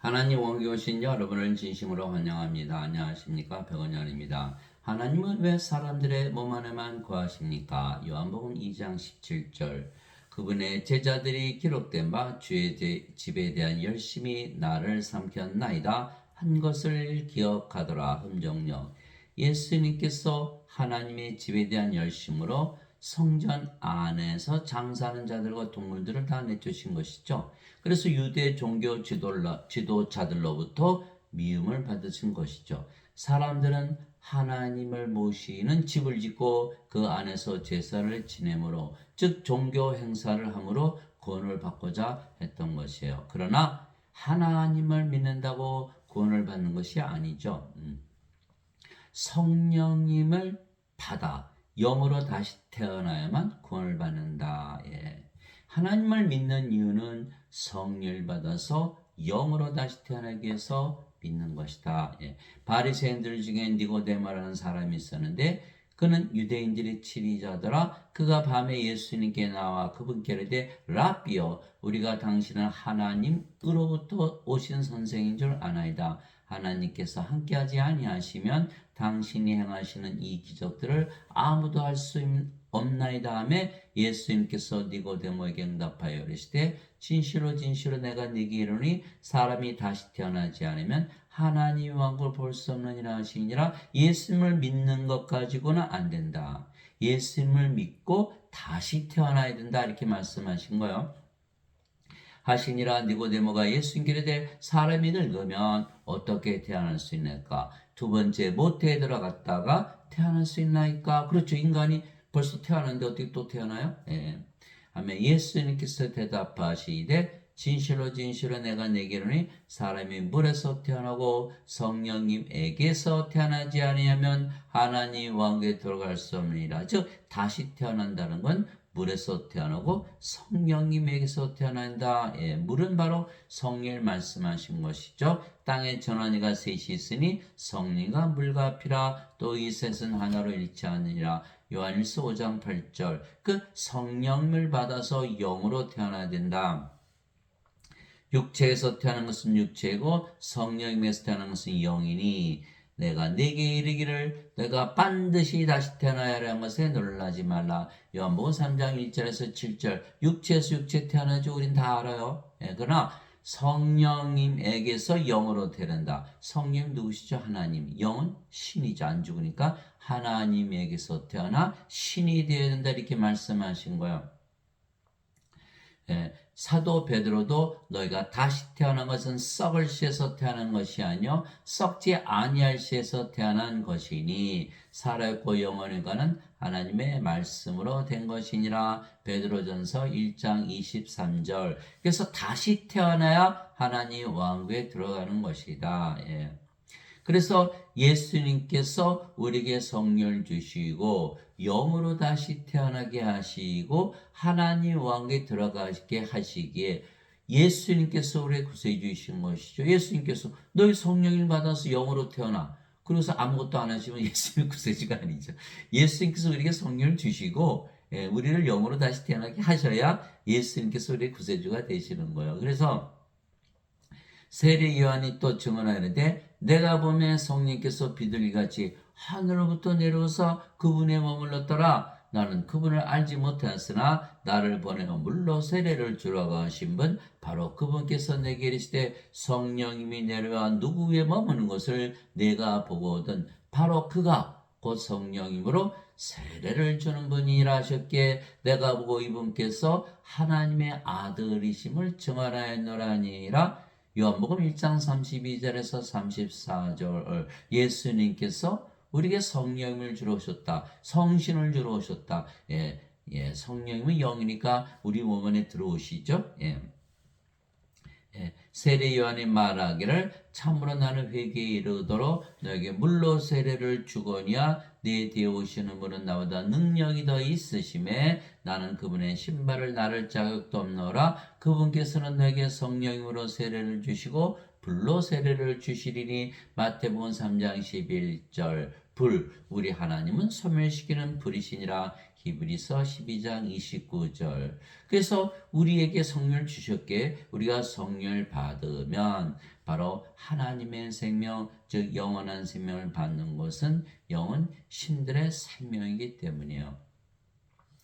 하나님 원기 오신 여러분을 진심으로 환영합니다. 안녕하십니까? 백원현입니다. 하나님은 왜 사람들의 몸 안에만 거하십니까? 요한복음 2장 17절. 그분의 제자들이 기록된 바 주의 집에 대한 열심이 나를 삼켰나이다 한 것을 기억하더라. 흠정령. 예수님께서 하나님의 집에 대한 열심으로 성전 안에서 장사하는 자들과 동물들을 다 내쫓으신 것이죠. 그래서 유대 종교 지도자들로부터 미움을 받으신 것이죠. 사람들은 하나님을 모시는 집을 짓고 그 안에서 제사를 지내므로, 즉 종교 행사를 함으로 구원을 받고자 했던 것이에요. 그러나 하나님을 믿는다고 구원을 받는 것이 아니죠. 성령님을 받아 영으로 다시 태어나야만 구원을 받는다. 예. 하나님을 믿는 이유는 성령을 받아서 영으로 다시 태어나기 위해서 믿는 것이다. 예. 바리새인들 중에 니고데모라는 사람이 있었는데 그는 유대인들의 치리자더라. 그가 밤에 예수님께 나와 그분께 이르되 랍비여, 우리가 당신은 하나님으로부터 오신 선생인 줄 아나이다. 하나님께서 함께하지 아니하시면 당신이 행하시는 이 기적들을 아무도 할 수 없나이다 하며 예수님께서 니고데모에게 응답하여 이르시되 진실로 진실로 내가 네게 이르노니 사람이 다시 태어나지 않으면 하나님의 왕국을 볼 수 없느니라 하시니라. 예수님을 믿는 것 가지고는 안 된다. 예수님을 믿고 다시 태어나야 된다, 이렇게 말씀하신 거예요. 하시니라. 니고데모가 예수님께 이르되 사람이 늙으면 어떻게 태어날 수 있나이까? 두 번째 모태에 들어갔다가 태어날 수 있나이까? 그렇죠. 인간이 벌써 태어났는데 어떻게 또 태어나요? 예. 하면 예수님께서 대답하시되 진실로 진실로 내가 네게 이르노니 사람이 물에서 태어나고 성령님에게서 태어나지 아니하면 하나님 왕국에 들어갈 수 없느니라. 즉 다시 태어난다는 건 물에서 태어나고 성령님에게서 태어난다. 예, 물은 바로 성령을 말씀하신 것이죠. 땅에 전환이가 셋이 있으니 성령과 물과 피라. 또 이 셋은 하나로 일치 하느니라. 요한일서 5장 8절. 그 성령을 받아서 영으로 태어나야 된다. 육체에서 태어난 것은 육체고 성령에서 태어난 것은 영이니 내가 네게 이르기를 내가 반드시 다시 태어나야 하는 것에 놀라지 말라. 요한복음 3장 1절에서 7절. 육체에서 육체 태어나죠. 우린 다 알아요. 예, 그러나 성령님에게서 영으로 태어난다. 성령 누구시죠? 하나님. 영은 신이죠. 안 죽으니까 하나님에게서 태어나 신이 되어야 된다, 이렇게 말씀하신 거예요. 예, 사도 베드로도 너희가 다시 태어난 것은 썩을 씨에서 태어난 것이 아니요 썩지 아니할 씨에서 태어난 것이니 살아있고 영원히 가는 하나님의 말씀으로 된 것이니라. 베드로전서 1장 23절. 그래서 다시 태어나야 하나님 왕국에 들어가는 것이다. 예. 그래서 예수님께서 우리에게 성령을 주시고 영으로 다시 태어나게 하시고 하나님 왕국에 들어가게 하시기에 예수님께서 우리의 구세주 주신 것이죠. 예수님께서 너희 성령을 받아서 영으로 태어나. 그래서 아무것도 안 하시면 예수님 구세주가 아니죠. 예수님께서 우리에게 성령을 주시고 우리를 영으로 다시 태어나게 하셔야 예수님께서 우리의 구세주가 되시는 거예요. 그래서 세례 요한이 또 증언하는데 내가 보면 성령께서 비둘기같이 하늘로부터 내려오사 그분에 머물렀더라. 나는 그분을 알지 못하였으나 나를 보내어 물로 세례를 주라고 하신 분 바로 그분께서 내게 이르시되 성령님이 내려와 누구 위에 머무는 것을 내가 보거든 바로 그가 곧 성령님으로 세례를 주는 분이라 하셨기에 내가 보고 이분께서 하나님의 아들이심을 증언하였노라니라. 요한복음 1장 32절에서 34절. 예수님께서 우리에게 성령을 주러 오셨다. 성신을 주러 오셨다. 성령님은 영이니까 우리 몸 안에 들어오시죠. 세례 요한이 말하기를 참으로 나는 회개에 이르도록 너에게 물로 세례를 주거니와 네 뒤에 오시는 분은 나보다 능력이 더 있으심에 나는 그분의 신발을 나를 자격도 없노라. 그분께서는 너에게 성령으로 세례를 주시고 불로 세례를 주시리니. 마태복음 3장 11절. 불, 우리 하나님은 소멸시키는 불이시니라. 히브리서 12장 29절. 그래서 우리에게 성령을 주셨기에 우리가 성령을 받으면 바로 하나님의 생명, 즉 영원한 생명을 받는 것은 영은 신들의 생명이기 때문이에요.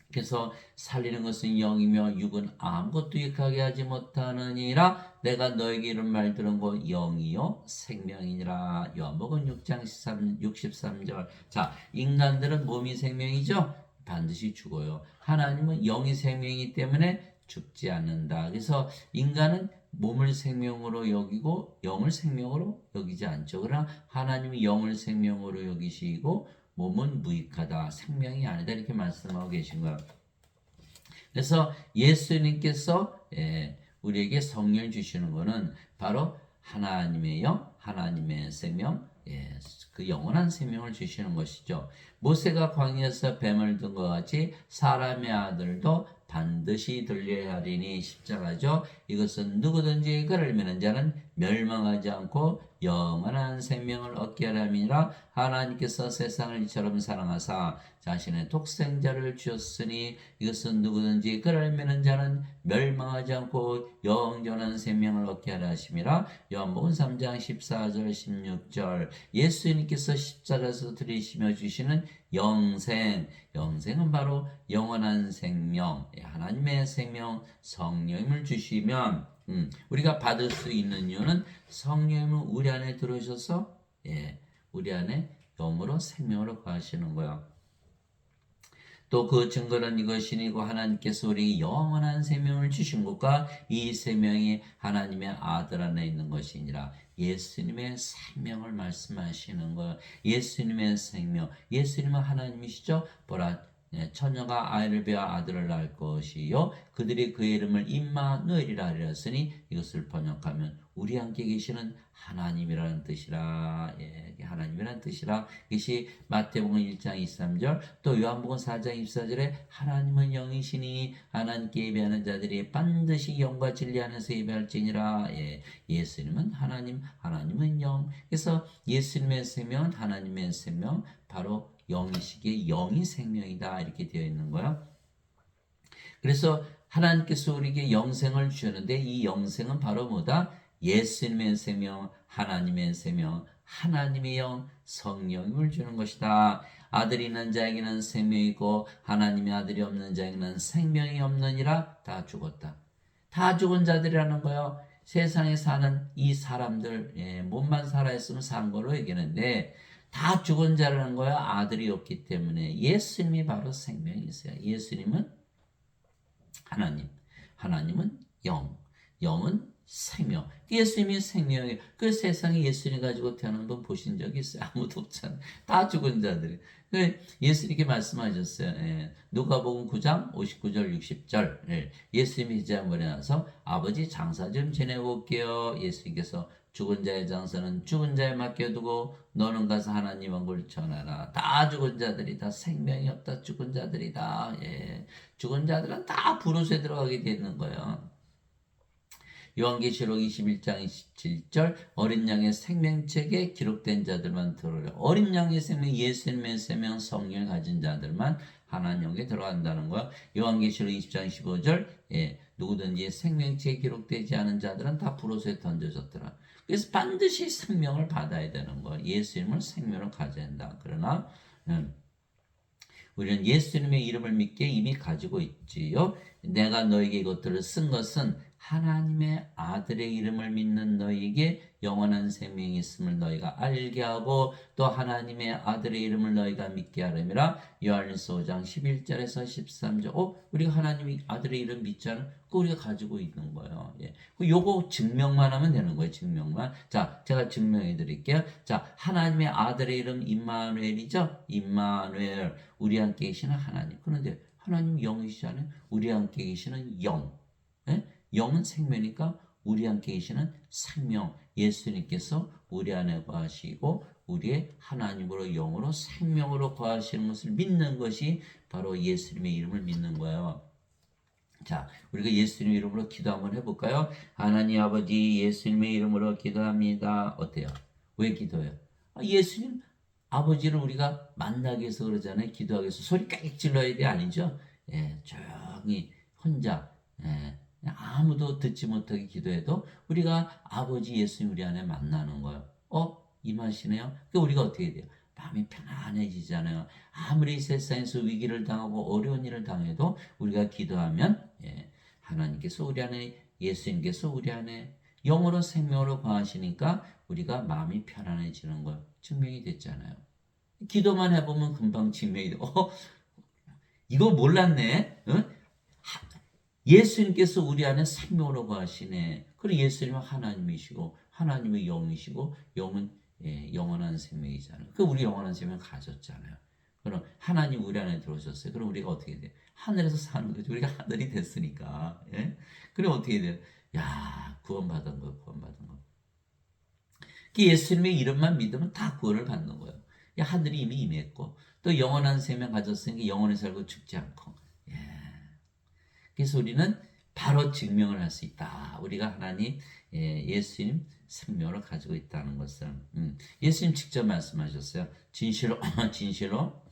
그래서 살리는 것은 영이며 육은 아무것도 유익하게 하지 못하느니라. 내가 너에게 이런 말 들은 거 영이요 생명이니라. 요한복음 6장 63절. 자, 인간들은 몸이 생명이죠. 반드시 죽어요. 하나님은 영이 생명이기 때문에 죽지 않는다. 그래서 인간은 몸을 생명으로 여기고 영을 생명으로 여기지 않죠. 그러나 하나님이 영을 생명으로 여기시고 몸은 무익하다, 생명이 아니다, 이렇게 말씀하고 계신 거예요. 그래서 예수님께서 우리에게 성령을 주시는 것은 바로 하나님의 영, 하나님의 생명, 그 영원한 생명을 주시는 것이죠. 모세가 광야에서 뱀을 든 것 같이 사람의 아들도 반드시 들려야 하리니 십자가죠. 이것은 누구든지 그를 믿는 자는 멸망하지 않고 영원한 생명을 얻게 하람이니라. 하나님께서 세상을 이처럼 사랑하사 자신의 독생자를 주셨으니 이것은 누구든지 그를 믿는 자는 멸망하지 않고 영원한 생명을 얻게 하려 하심이라. 요한복음 3장 14절 16절. 예수님께서 십자가에서 들이시며 주시는 영생은 바로 영원한 생명, 하나님의 생명, 성령을 주시면 우리가 받을 수 있는 이유는 성령은 우리 안에 들어오셔서 우리 안에 영으로 생명으로 거하시는 거야. 또 그 증거는 이것이니 고 하나님께서 우리에게 영원한 생명을 주신 것과 이 생명이 하나님의 아들 안에 있는 것이니라. 예수님의 생명을 말씀하시는 거예요. 예수님의 생명. 예수님은 하나님이시죠. 보라, 처녀가 아이를 베어 아들을 낳을 것이요 그들이 그의 이름을 임마누엘이라 하였으니 이것을 번역하면 우리 함께 계시는 하나님이라는 뜻이라. 하나님이라는 뜻이라. 이것이 마태복음 1장 23절, 또 요한복음 4장 24절에 하나님은 영이시니 하나님께 예배하는 자들이 반드시 영과 진리 안에서 예배할지니라. 예수님은 하나님, 하나님은 영. 그래서 예수님의 생명은 하나님의 생명, 바로 영이시기에 영이 생명이다, 이렇게 되어 있는 거야. 그래서 하나님께서 우리에게 영생을 주셨는데 이 영생은 바로 뭐다? 예수님의 생명, 하나님의 생명, 하나님의 영, 성령을 주는 것이다. 아들이 있는 자에게는 생명이고 하나님의 아들이 없는 자에게는 생명이 없느니라. 다 죽었다. 다 죽은 자들이라는 거요. 세상에 사는 이 사람들, 몸만 살아있으면 산 걸로 얘기하는데 다 죽은 자라는 거야. 아들이 없기 때문에. 예수님이 바로 생명이 있어요. 예수님은 하나님, 하나님은 영, 영은 생명. 예수님이 생명이에요. 그 세상에 예수님 가지고 태어난 분 보신 적이 있어요? 아무도 없잖아요. 다 죽은 자들이. 예수님께 말씀하셨어요. 누가복음 9장 59절 60절. 예수님이 이제 한번에 나서 아버지 장사 좀 지내고 올게요. 예수님께서 죽은 자의 장사는 죽은 자에 맡겨두고 너는 가서 하나님 얼굴 전하라. 다 죽은 자들이 다 생명이 없다. 죽은 자들이다. 죽은 자들은 다 불옷에 들어가게 되는 거예요. 요한계시록 21장 27절, 어린 양의 생명책에 기록된 자들만 들어오려. 어린 양의 생명, 예수님의 생명, 성령을 가진 자들만 하나님께 들어간다는 거야. 요한계시록 20장 15절, 누구든지 생명책에 기록되지 않은 자들은 다 불옷에 던져졌더라. 그래서 반드시 생명을 받아야 되는 거야. 예수님을 생명을 가져야 한다. 그러나 우리는 예수님의 이름을 믿게 이미 가지고 있지요. 내가 너에게 이것들을 쓴 것은 하나님의 아들의 이름을 믿는 너희에게 영원한 생명이 있음을 너희가 알게 하고 또 하나님의 아들의 이름을 너희가 믿게 하려니라. 요한일서 5장 11절에서 13절. 우리가 하나님의 아들의 이름 믿잖아. 그거 우리가 가지고 있는 거예요. 요거 증명만 하면 되는 거예요. 증명만. 자, 제가 증명해 드릴게요. 자, 하나님의 아들의 이름 임마누엘이죠. 임마누엘. 우리 함께 계시는 하나님. 그런데 하나님 영이시잖아요. 우리 함께 계시는 영. 영은 생명이니까 우리 함께 계시는 생명, 예수님께서 우리 안에 거하시고 우리의 하나님으로 영으로 생명으로 거하시는 것을 믿는 것이 바로 예수님의 이름을 믿는 거예요. 자, 우리가 예수님 이름으로 기도 한번 해볼까요? 하나님 아버지, 예수님의 이름으로 기도합니다. 어때요? 왜 기도해요? 예수님 아버지를 우리가 만나기 위해서 그러잖아요. 기도하기 위해서 소리 깍 질러야 돼 아니죠? 예, 조용히 혼자 예, 아무도 듣지 못하게 기도해도 우리가 아버지 예수님 우리 안에 만나는 거예요. 임하시네요. 그러니까 우리가 어떻게 돼요? 마음이 편안해지잖아요. 아무리 세상에서 위기를 당하고 어려운 일을 당해도 우리가 기도하면 하나님께서 우리 안에 예수님께서 우리 안에 영으로 생명으로 거하시니까 우리가 마음이 편안해지는 거 증명이 됐잖아요. 기도만 해보면 금방 증명이 돼. 이거 몰랐네. 어? 예수님께서 우리 안에 생명으로 거하시네. 그리고 예수님은 하나님이시고 하나님의 영이시고 영은 영원한 생명이잖아요. 그 우리 영원한 생명 가졌잖아요. 그럼 하나님 우리 안에 들어오셨어요. 그럼 우리가 어떻게 돼? 하늘에서 사는 거죠. 우리가 하늘이 됐으니까. 그럼 어떻게 돼요? 야, 구원받은 거, 구원받은 거. 예수님의 이름만 믿으면 다 구원을 받는 거예요. 하늘이 이미 임했고 또 영원한 생명 가졌으니까 영원히 살고 죽지 않고. 그래서 우리는 바로 증명을 할 수 있다. 우리가 하나님 예수님 생명을 가지고 있다는 것을 예수님 직접 말씀하셨어요. 진실로 진실로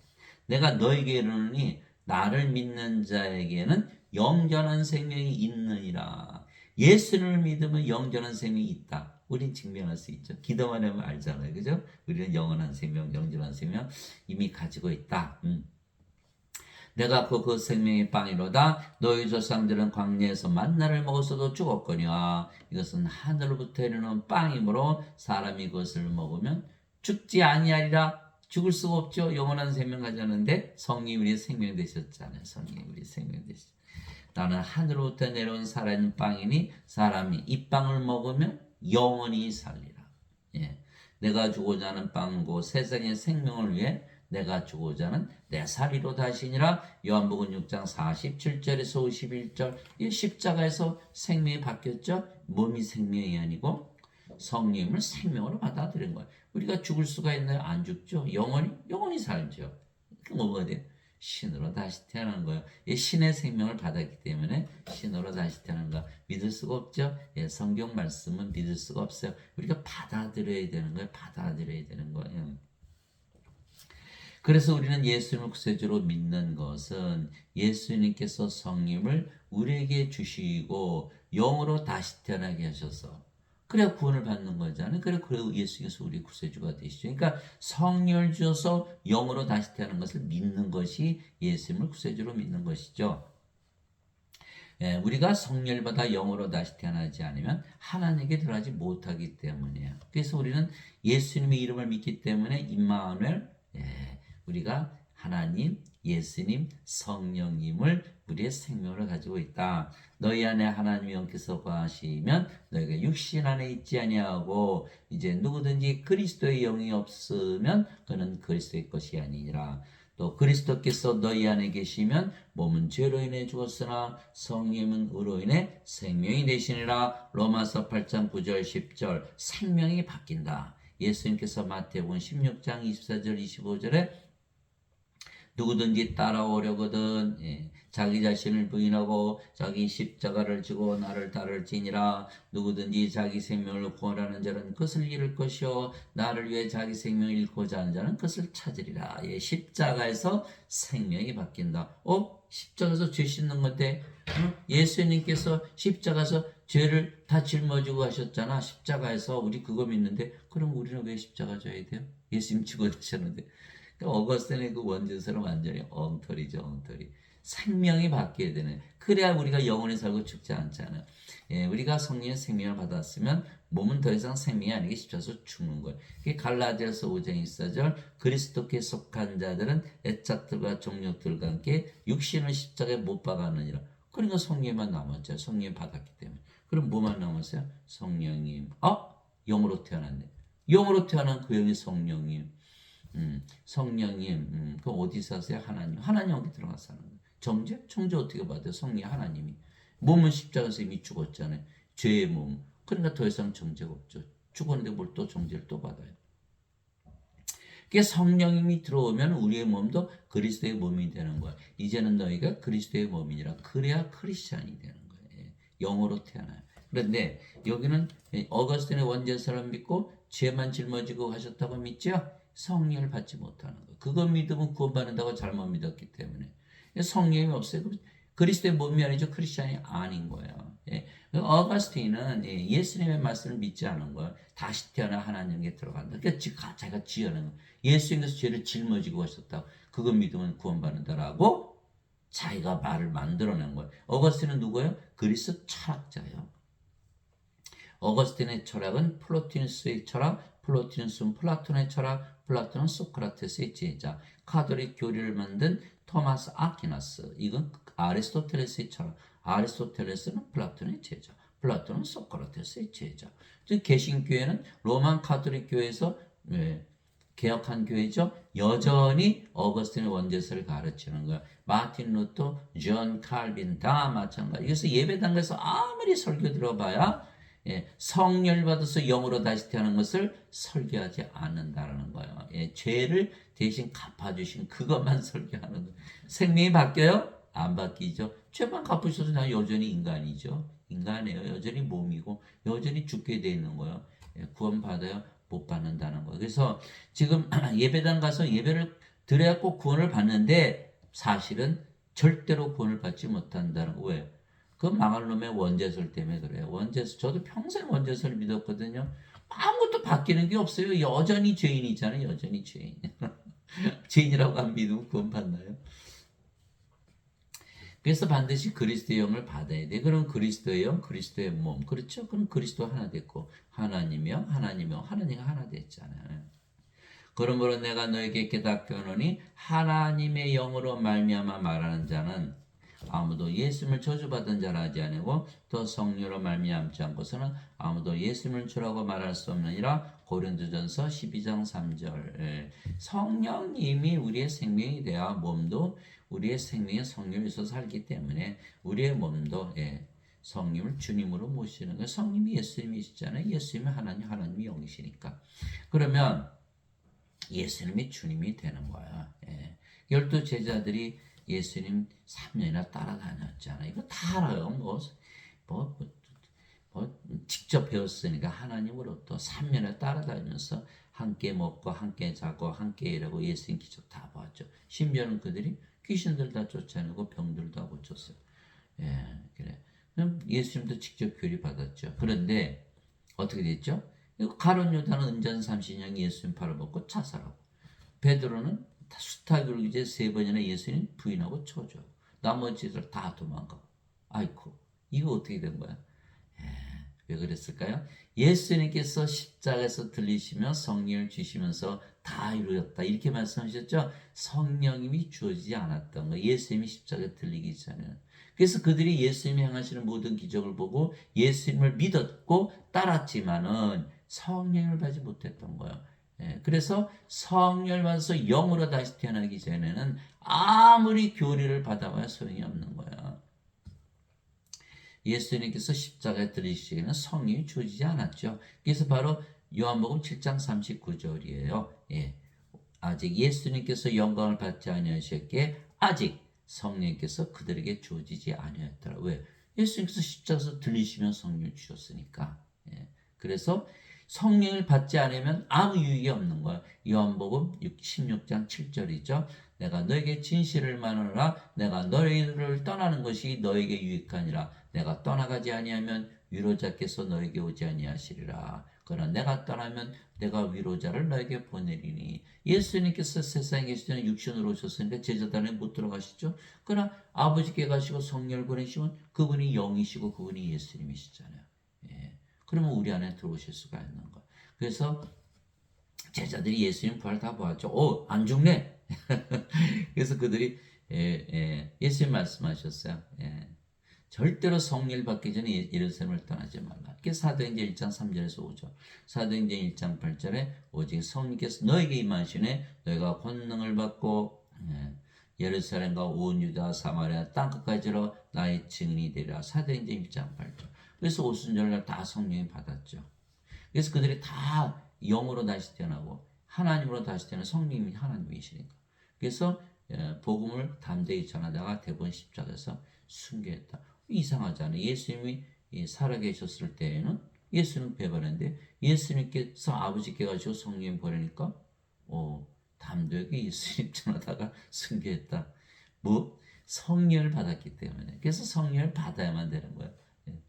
내가 너에게 이르노니 나를 믿는 자에게는 영전한 생명이 있느니라. 예수를 믿으면 영전한 생명이 있다. 우린 증명할 수 있죠. 기도만 하면 알잖아요. 그죠? 우리는 영원한 생명, 영전한 생명 이미 가지고 있다. 내가 그 생명의 빵이로다. 너희 조상들은 광야에서 만나를 먹었어도 죽었거니와 이것은 하늘로부터 내려오는 빵이므로 사람이 그것을 먹으면 죽지 아니하리라. 죽을 수가 없죠. 영원한 생명 가졌는데 성령이 우리의 생명 되셨잖아요. 성령이 우리의 생명 되셨. 나는 하늘로부터 내려온 살아있는 빵이니 사람이 이 빵을 먹으면 영원히 살리라. 내가 주고자 하는 빵고 세상의 생명을 위해 내가 주고자 하는 내 살이로 다시니라. 요한복음 6장 47절에서 51절. 이 십자가에서 생명이 바뀌었죠. 몸이 생명이 아니고 성령님을 생명으로 받아들인 거예요. 우리가 죽을 수가 있나요? 안 죽죠. 영원히 살죠. 그럼 뭐가 돼요? 신으로 다시 태어난 거예요. 이 신의 생명을 받았기 때문에 신으로 다시 태어난 거 믿을 수가 없죠. 성경 말씀은 믿을 수가 없어요. 우리가 받아들여야 되는 거예요. 받아들여야 되는 거예요. 그래서 우리는 예수님을 구세주로 믿는 것은 예수님께서 성령을 우리에게 주시고 영으로 다시 태어나게 하셔서 그래야 구원을 받는 거잖아요. 그래 예수께서 우리 구세주가 되시죠. 그러니까 성령을 주셔서 영으로 다시 태어난 것을 믿는 것이 예수님을 구세주로 믿는 것이죠. 우리가 성령을 받아 영으로 다시 태어나지 않으면 하나님에게 들어가지 못하기 때문이에요. 그래서 우리는 예수님의 이름을 믿기 때문에 임마누엘 우리가 하나님, 예수님, 성령님을 우리의 생명으로 가지고 있다. 너희 안에 하나님이 영께서 거하시면 너희가 육신 안에 있지 아니하고 이제 누구든지 그리스도의 영이 없으면 그는 그리스도의 것이 아니니라. 또 그리스도께서 너희 안에 계시면 몸은 죄로 인해 죽었으나 성령은 의로 인해 생명이 되시니라. 로마서 8장 9절 10절 생명이 바뀐다. 예수님께서 마태복음 16장 24절 25절에 누구든지 따라오려거든 자기 자신을 부인하고 자기 십자가를 지고 나를 따를지니라. 누구든지 자기 생명을 구원하는 자는 그것을 잃을 것이요 나를 위해 자기 생명을 잃고자 하는 자는 그것을 찾으리라. 십자가에서 생명이 바뀐다. 십자가에서 죄 씻는 건데 예수님께서 십자가에서 죄를 다 짊어지고 하셨잖아. 십자가에서 우리 그거 믿는데 그럼 우리는 왜 십자가 져야 돼요? 예수님 지고 하셨는데. 어거스틴의 그 원죄서는 완전히 엉터리죠, 엉터리. 생명이 바뀌어야 되는. 그래야 우리가 영원히 살고 죽지 않잖아요. 우리가 성령의 생명을 받았으면 몸은 더 이상 생명이 아니게 십자가에서 죽는 거예요. 갈라디아서 5장 24절 그리스도께 속한 자들은 애착들과 종력들과 함께 육신을 십자가에 못 박았느니라. 그러니까 성령만 남았죠. 성령 받았기 때문에. 그럼 뭐만 남았어요? 성령님. 영으로 태어났네. 영으로 태어난 그 영이 성령님. 성령님, 그 어디 사세요? 하나님. 하나님 어디 들어가서 사는 거예요? 정죄 어떻게 받아요? 성령 하나님이. 몸은 십자가에서 이미 죽었잖아요. 죄의 몸. 그러니까 더 이상 정죄가 없죠. 죽었는데 뭘 또 정죄를 또 받아요. 그게 성령님이 들어오면 우리의 몸도 그리스도의 몸이 되는 거야. 이제는 너희가 그리스도의 몸이니라. 그래야 크리스찬이 되는 거예요. 영으로 태어나요. 그런데 여기는 어거스틴의 원죄사를 믿고 죄만 짊어지고 하셨다고 믿죠? 성령을 받지 못하는 거예요. 그거 믿으면 구원받는다고 잘못 믿었기 때문에. 성령이 없어요. 그리스도의 몸이 아니죠. 크리스찬이 아닌 거예요. 예. 어거스틴은 예수님의 말씀을 믿지 않은 거예요. 다시 태어나 하나님께 들어간다. 그러니까 자기가 지어낸 거예요. 예수님께서 죄를 짊어지고 가셨다고. 그거 믿으면 구원받는다라고 자기가 말을 만들어낸 거예요. 어거스틴은 누구예요? 그리스 철학자예요. 어거스틴의 철학은 플로티누스의 철학, 플로티누스는 플라톤의 철학, 플라톤은 소크라테스의 제자, 카톨릭 교리를 만든 토마스 아퀴나스, 이건 아리스토텔레스의 철학, 아리스토텔레스는 플라톤의 제자, 플라톤은 소크라테스의 제자. 즉 개신교회는 로만 카톨릭 교회에서 개혁한 교회죠. 여전히 어거스틴의 원죄서를 가르치는 거야. 마틴 루터, 존 칼빈 다 마찬가지. 그래서 예배당에서 아무리 설교 들어봐야 성령을 받아서 영으로 다시 태어나는 것을 설교하지 않는다는 거예요. 죄를 대신 갚아주신 그것만 설교하는 거예요. 생명이 바뀌어요? 안 바뀌죠. 죄만 갚으셔서 나 여전히 인간이죠. 인간이에요. 여전히 몸이고 여전히 죽게 돼 있는 거예요. 구원받아요? 못 받는다는 거예요. 그래서 지금 예배당 가서 예배를 드려야 꼭 구원을 받는데 사실은 절대로 구원을 받지 못한다는 거예요. 왜? 그 망할 놈의 원죄설 때문에 그래요. 원죄설, 저도 평생 원죄설을 믿었거든요. 아무것도 바뀌는 게 없어요. 여전히 죄인이잖아요. 여전히 죄인. 죄인이라고 안 믿으면 구원 받나요? 그래서 반드시 그리스도의 영을 받아야 돼. 그럼 그리스도의 영, 그리스도의 몸. 그렇죠? 그럼 그리스도 하나 됐고, 하나님이요, 하나님이요, 하나님이 하나 됐잖아요. 그러므로 내가 너에게 깨닫게 하노니 하나님의 영으로 말미암아 말하는 자는 아무도 예수님을 저주받은 자라 하지 아니고 또 성령으로 말미암지 않고서는 아무도 예수님을 주라고 말할 수 없느니라. 고린도전서 12장 3절. 성령님이 우리의 생명이 되어 몸도 우리의 생명에 성령이 있어서 살기 때문에 우리의 몸도 성령을 주님으로 모시는 거예요. 성령이 예수님이시잖아요. 예수님이 하나님, 하나님이 영이시니까. 그러면 예수님이 주님이 되는 거야. 12 제자들이 예수님 3년이나 따라다녔잖아요. 이거 다 알아요. 직접 배웠으니까 하나님으로부터 3년을 따라다니면서 함께 먹고 함께 자고 함께 일하고 예수님 기적 다 보았죠. 심지어는 그들이 귀신들 다 쫓아내고 병들 다 고쳤어요. 그래. 그럼 예수님도 직접 교리 받았죠. 그런데 어떻게 됐죠? 가룟 유다는 은전 30년 예수님 팔아먹고 자살하고, 베드로는 수타교를 이제 3번이나 예수님 부인하고 쳐줘. 나머지들 다 도망가고. 아이고, 이거 어떻게 된 거야? 왜 그랬을까요? 예수님께서 십자가에서 들리시며 성령을 주시면서 다 이루었다. 이렇게 말씀하셨죠? 성령님이 주어지지 않았던 거. 예수님이 십자가에 들리기 전에는. 그래서 그들이 예수님이 행하시는 모든 기적을 보고 예수님을 믿었고 따랐지만은 성령을 받지 못했던 거예요. 그래서 성령을 받아서 영으로 다시 태어나기 전에는 아무리 교리를 받아봐야 소용이 없는 거예요. 예수님께서 십자가에 들리시기에는 성령이 주어지지 않았죠. 그래서 바로 요한복음 7장 39절이에요. 아직 예수님께서 영광을 받지 아니하셨기에 아직 성령께서 그들에게 주어지지 아니하였더라. 왜? 예수님께서 십자가에서 들리시면 성령을 주셨으니까. 그래서 성령을 받지 않으면 아무 유익이 없는 거예요. 요한복음 16장 7절이죠. 내가 너에게 진실을 말하노라. 내가 너희를 떠나는 것이 너에게 유익하니라. 내가 떠나가지 아니하면 위로자께서 너에게 오지 아니하시리라. 그러나 내가 떠나면 내가 위로자를 너에게 보내리니. 예수님께서 세상에 계시기 전에 육신으로 오셨으니까 제자단에 못 들어가시죠. 그러나 아버지께 가시고 성령을 보내시면 그분이 영이시고 그분이 예수님이시잖아요. 그러면 우리 안에 들어오실 수가 있는 거예요. 그래서 제자들이 예수님 부활 다 보았죠. 안 죽네. 그래서 그들이 예수님 말씀하셨어요. 절대로 성령을 받기 전에 예루살렘을 떠나지 말라. 그게 사도행전 1장 3절에서 5절. 사도행전 1장 8절에 오직 성령께서 너에게 임하시네 너희가 권능을 받고 예루살렘과 온 유다 사마리아 땅끝까지로 나의 증인이 되리라. 사도행전 1장 8절. 그래서 오순절날 다 성령이 받았죠. 그래서 그들이 다 영으로 다시 태어나고 하나님으로 다시 태어나 성령이 하나님이시니까. 그래서 복음을 담대히 전하다가 대번 십자가에서 순교했다. 이상하잖아요. 예수님이 살아계셨을 때에는 예수님 배반했는데 예수님께서 아버지께 가시고 성령이 보내니까 담대하게 예수님 전하다가 순교했다. 뭐 성령을 받았기 때문에. 그래서 성령을 받아야만 되는 거예요. 예.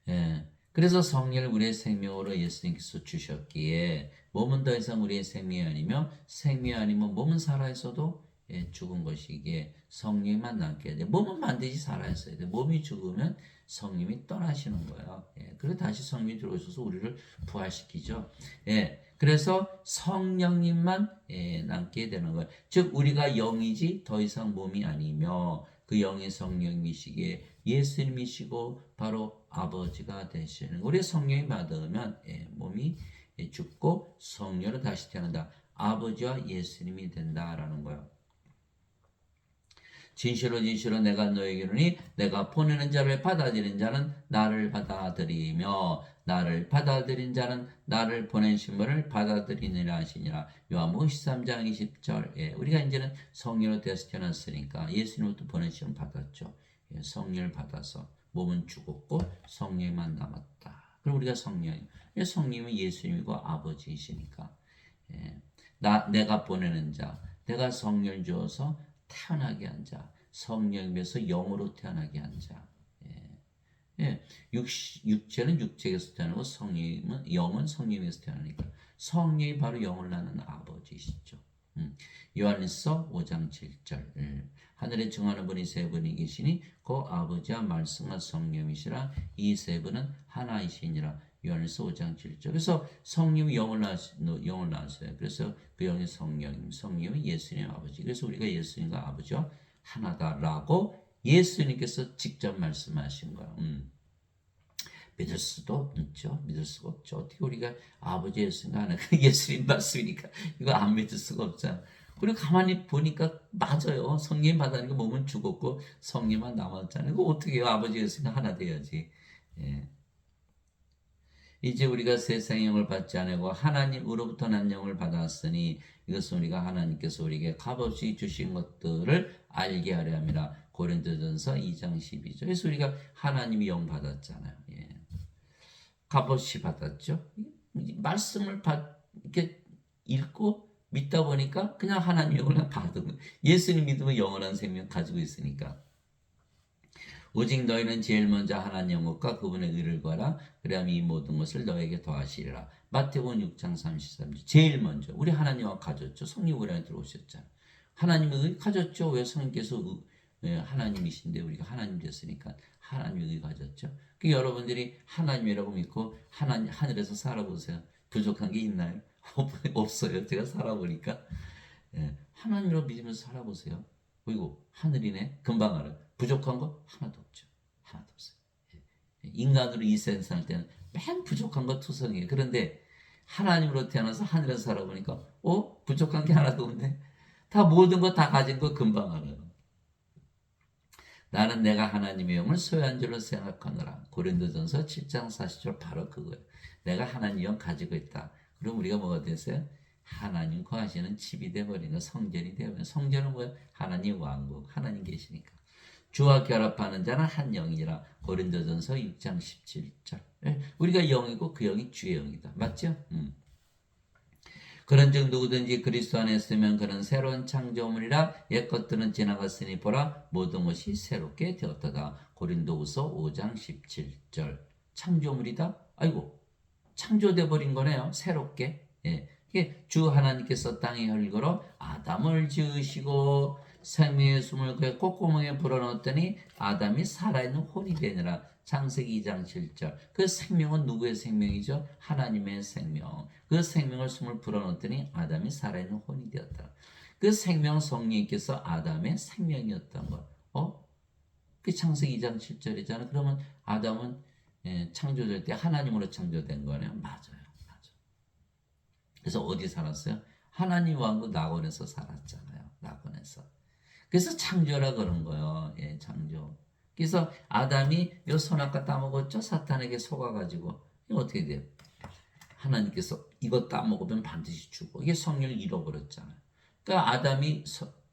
예. 그래서 성령을 우리의 생명으로 예수님께서 주셨기에 몸은 더 이상 우리의 생명이 아니며 생명이 아니면 몸은 살아있어도 죽은 것이기에 성령만 남게 돼. 몸은 반드시 살아있어야 돼. 몸이 죽으면 성령이 떠나시는 거예요. 예. 그리고 다시 성령이 들어오셔서 우리를 부활시키죠. 예. 그래서 성령님만 남게 되는 거예요. 즉 우리가 영이지 더 이상 몸이 아니며 그 영의 성령이시기에 예수님이시고 바로 아버지가 되시는 우리 성령이 받으면 몸이 죽고 성령으로 다시 태어난다. 아버지와 예수님이 된다라는 거예요. 진실로 진실로 내가 너에게 이르노니 내가 보내는 자를 받아들인 자는 나를 받아들이며 나를 받아들인 자는 나를 보내신 분을 받아들이느라 하시니라. 요한복음 13장 20절. 우리가 이제는 성령으로 되어서 태어났으니까 예수님부터 보내심을 받았죠. 성령을 받아서 몸은 죽었고 성령만 남았다. 그럼 우리가 성령이에요. 성령은 예수님이고 아버지이시니까. 내가 보내는 자, 내가 성령을 주어서 태어나게 한 자, 성령에서 영으로 태어나게 한 자. 육체는 육체에서 태어나고 영은 성령에서 태어나니까 성령이 바로 영을 낳는 아버지시죠. 요한일서 5장 7절. 하늘에 증하는 분이 세 분이 계시니 그 아버지와 말씀과 성령이시라. 이 세 분은 하나이시니라. 요한일서 5장 7절. 그래서 성령이 영을 낳았어요. 그래서 그 영이 성령이 예수님 아버지. 그래서 우리가 예수님과 아버지와 하나다라고 예수님께서 직접 말씀하신 거예요. 믿을 수도 있죠. 믿을 수가 없죠. 어떻게 우리가 아버지 예수님과 하나 예수님 말씀이니까 이거 안 믿을 수가 없잖아. 그리고 가만히 보니까 맞아요. 성령 받으니까 몸은 죽었고 성령만 남았잖아요. 이거 어떻게 해요? 아버지 예수님과 하나 돼야지. 예. 이제 우리가 세상의 영을 받지 않고 하나님으로부터 난 영을 받았으니 이것은 우리가 하나님께서 우리에게 값없이 주신 것들을 알게 하려 함이라. 고린도전서 2장 12절. 그래서 우리가 하나님이 영 받았잖아요. 예. 값없이 받았죠. 말씀을 이렇게 읽고 믿다 보니까 그냥 하나님 영을 받은 거예요. 예수님 믿으면 영원한 생명 가지고 있으니까. 오직 너희는 제일 먼저 하나님 영과 그분의 의를 구하라. 그래야만 이 모든 것을 너에게 더하시리라. 마태복음 6장 33절. 제일 먼저 우리 하나님과 가졌죠. 성령 우리 안에 들어오셨잖아요. 하나님의 의 가졌죠. 왜 성령께서 하나님이신데 우리가 하나님 됐으니까 하나님의 의 가졌죠. 그 여러분들이 하나님이라고 믿고 하늘에서 살아보세요. 부족한 게 있나요? 없어요. 제가 살아보니까 하나님으로 믿으면서 살아보세요. 그리고 하늘이네 금방 알아요. 부족한 거 하나도 없죠. 하나도 없어요. 인간으로 이 세상 살 때는 맨 부족한 거 투성이에요. 그런데 하나님으로 태어나서 하늘에서 살아보니까 부족한 게 하나도 없네. 다 모든 거 다 가진 거 금방 알아요. 나는 내가 하나님의 영을 소유한 줄로 생각하노라. 고린도전서 7장 40절 바로 그거예요. 내가 하나님 영 가지고 있다. 그럼 우리가 뭐가 됐어요? 하나님 거하시는 집이 되어버리는 성전이 되어버리는 성전은 뭐예요? 하나님 왕국, 하나님 계시니까. 주와 결합하는 자는 한 영이라. 고린도전서 6장 17절. 우리가 영이고 그 영이 주의 영이다. 맞죠? 그런즉 누구든지 그리스도 안에 있으면 그는 새로운 창조물이라. 옛 것들은 지나갔으니 보라 모든 것이 새롭게 되었다. 고린도후서 5장 17절. 창조물이다. 아이고 창조돼 버린 거네요. 새롭게. 이게 주 하나님께서 땅에 혈거로 아담을 지으시고 생명의 숨을 그의 콧구멍에 불어넣었더니 아담이 살아있는 혼이 되니라. 창세기 2장 7절. 그 생명은 누구의 생명이죠? 하나님의 생명. 그 생명을 숨을 불어넣었더니 아담이 살아있는 혼이 되었다. 그 생명 성령께서 아담의 생명이었던 것. 그 창세기 2장 7절이잖아. 그러면 아담은 창조될 때 하나님으로 창조된 거네요. 맞아요. 그래서 어디 살았어요? 하나님 왕국 낙원에서 살았잖아요. 낙원에서. 그래서 창조라 그런 거예요. 창조. 그래서 아담이 요 선악과 따먹었죠. 사탄에게 속아가지고 어떻게 돼요? 하나님께서 이거 따먹으면 반드시 죽어. 이게 성령을 잃어버렸잖아요. 그러니까 아담이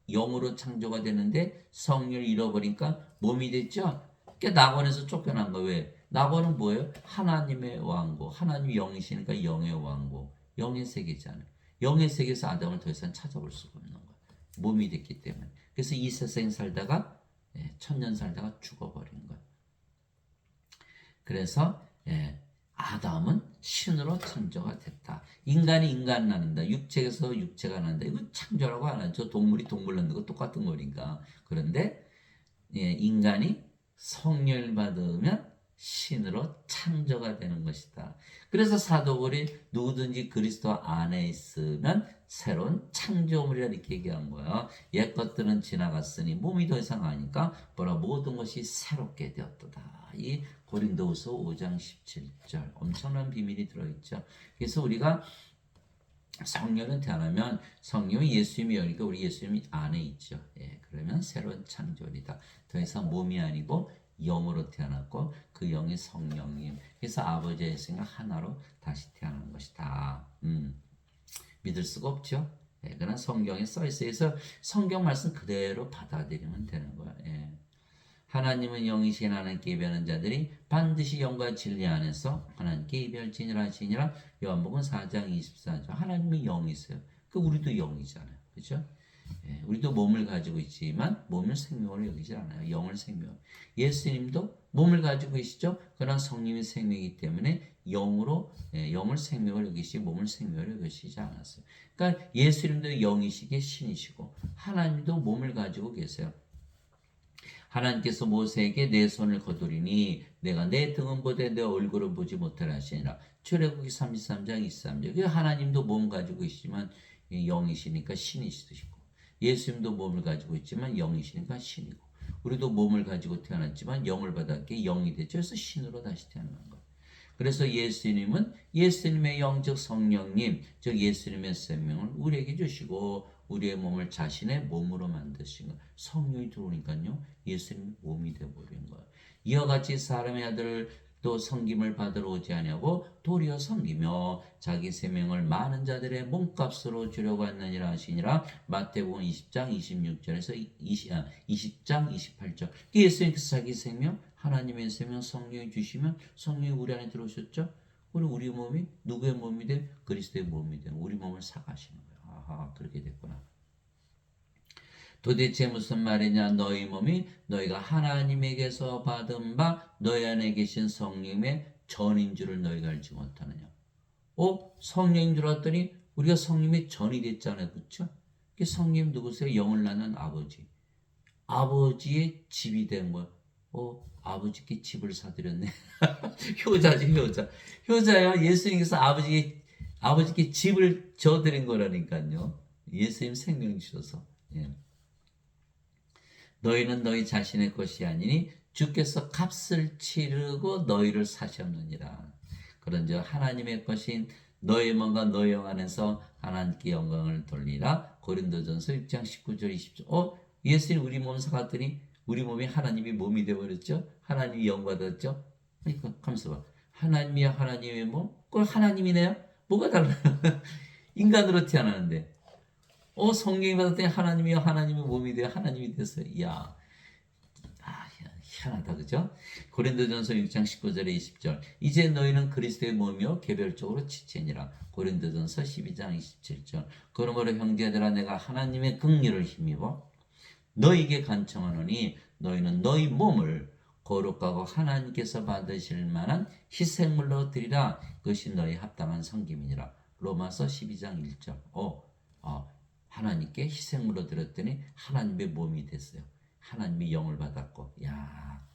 영으로 창조가 되는데 성령을 잃어버리니까 몸이 됐죠. 그러니까 낙원에서 쫓겨난 거 왜? 낙원은 뭐예요? 하나님의 왕국. 하나님 영이시니까 영의 왕국. 영의 세계잖아요. 영의 세계에서 아담을 더 이상 찾아볼 수가 없는 거예요. 몸이 됐기 때문에. 그래서 이 세상에 살다가 천년 살다가 죽어버린 거예요. 그래서 아담은 신으로 창조가 됐다. 인간이 인간 낳는다. 육체에서 육체가 난다. 이거 창조라고 안 하죠. 동물이 동물 낳는 거 똑같은 거니까. 그런데 인간이 성령을 받으면 신으로 창조가 되는 것이다. 그래서 사도 바울이 누구든지 그리스도 안에 있으면 새로운 창조물이라 이렇게 얘기한 거예요. 옛 것들은 지나갔으니 몸이 더 이상 아니까 뭐라 모든 것이 새롭게 되었도다. 이 고린도후서 5장 17절 엄청난 비밀이 들어있죠. 그래서 우리가 성령은 태어나면 성령이 예수님이 여니까 우리 예수님이 안에 있죠. 그러면 새로운 창조이다. 더 이상 몸이 아니고 영으로 태어났고 그 영이 성령님. 그래서 아버지의 예수님과 하나로 다시 태어난 것이다. 믿을 수가 없죠. 그러나 성경에 써 있어요. 그래서 성경 말씀 그대로 받아들이면 되는 거예요. 하나님은 영이신 하나님께 예배하는 자들이 반드시 영과 진리 안에서 하나님께 예배할지니라 하시니라. 요한복음 4장 24절. 하나님은 영이세요. 그 우리도 영이잖아요. 그렇죠? 우리도 몸을 가지고 있지만 몸을 생명으로 여기지 않아요. 영을 생명. 예수님도 몸을 가지고 계시죠. 그러나 성령이 생명이기 때문에 영으로 영을 생명으로 여기시지 몸을 생명으로 여기시지 않았어요. 그러니까 예수님도 영이시기에 신이시고 하나님도 몸을 가지고 계세요. 하나님께서 모세에게 내 손을 거두리니 내가 내 등은 보되 내 얼굴을 보지 못하라 하시니라. 출애굽기 33장 23절. 하나님도 몸 가지고 있지만 영이시니까 신이시고 예수님도 몸을 가지고 있지만 영이시니까 신이고 우리도 몸을 가지고 태어났지만 영을 받았기에 영이 됐죠. 그래서 신으로 다시 태어난 거예요. 그래서 예수님은 예수님의 영 즉 성령님 즉 예수님의 생명을 우리에게 주시고 우리의 몸을 자신의 몸으로 만드신 거예요. 성령이 들어오니까요. 예수님이 몸이 되어버린 거예요. 이와 같이 사람의 아들을 또 섬김을 받으러 오지 아니하고 도리어 섬기며 자기 생명을 많은 자들의 몸값으로 주려고 했느니라 하시니라. 마태복음 20장 26절에서 20장 28절. 예수님께서 자기 생명 하나님의 생명 성령이 주시면 성령이 우리 안에 들어오셨죠. 그리고 우리 몸이 누구의 몸이 돼? 그리스도의 몸이 돼. 우리 몸을 사가시는 거예요. 아하, 그렇게 됐구나. 도대체 무슨 말이냐? 너희 몸이 너희가 하나님에게서 받은 바 너희 안에 계신 성령의 전인 줄을 너희가 알지 못하느냐? 성령인 줄 알았더니 우리가 성령의 전이 됐잖아요. 그렇죠? 성령 누구세요? 영을 낳는 아버지. 아버지의 집이 된 거예요. 아버지께 집을 사드렸네. 효자지, 효자. 효자야. 예수님께서 아버지께 집을 줘드린 거라니까요. 예수님 생명 주셔서. 너희는 너희 자신의 것이 아니니 주께서 값을 치르고 너희를 사셨느니라. 그런즉 하나님의 것인 너희 몸과 너희 영 안에서 하나님께 영광을 돌리라. 고린도전서 6장 19절 20절. 예수님 우리 몸 사갔더니 우리 몸이 하나님이 몸이 되어버렸죠. 하나님이 영 받았죠. 그러니까 가면서 봐. 하나님이 하나님의 몸? 그걸 하나님이네요? 뭐가 달라요? 인간으로 태어나는데 성령이 받았더니 하나님이 하나님의 몸이 되어 하나님이 됐어요. 이야, 희한하다, 그죠? 고린도전서 6장 19절에 20절. 이제 너희는 그리스도의 몸이요 개별적으로 지체니라. 고린도전서 12장 27절. 그러므로 형제들아 내가 하나님의 긍휼을 힘입어 너희에게 간청하노니 너희는 너희 몸을 거룩하고 하나님께서 받으실 만한 희생물로 드리라. 그것이 너희 합당한 섬김이니라. 로마서 12장 1절. 하나님께 희생물로 드렸더니 하나님의 몸이 됐어요. 하나님의 영을 받았고. 야.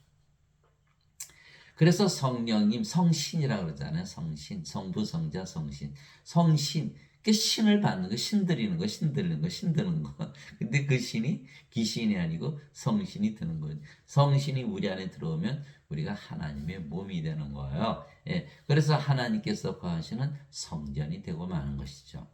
그래서 성령님, 성신이라고 그러잖아요. 성신, 성부, 성자, 성신. 성신. 그 신을 받는 거, 신드리는 거, 신드는 거. 근데 그 신이 귀신이 아니고 성신이 드는 거예요. 성신이 우리 안에 들어오면 우리가 하나님의 몸이 되는 거예요. 그래서 하나님께서 거하시는 성전이 되고 마는 것이죠.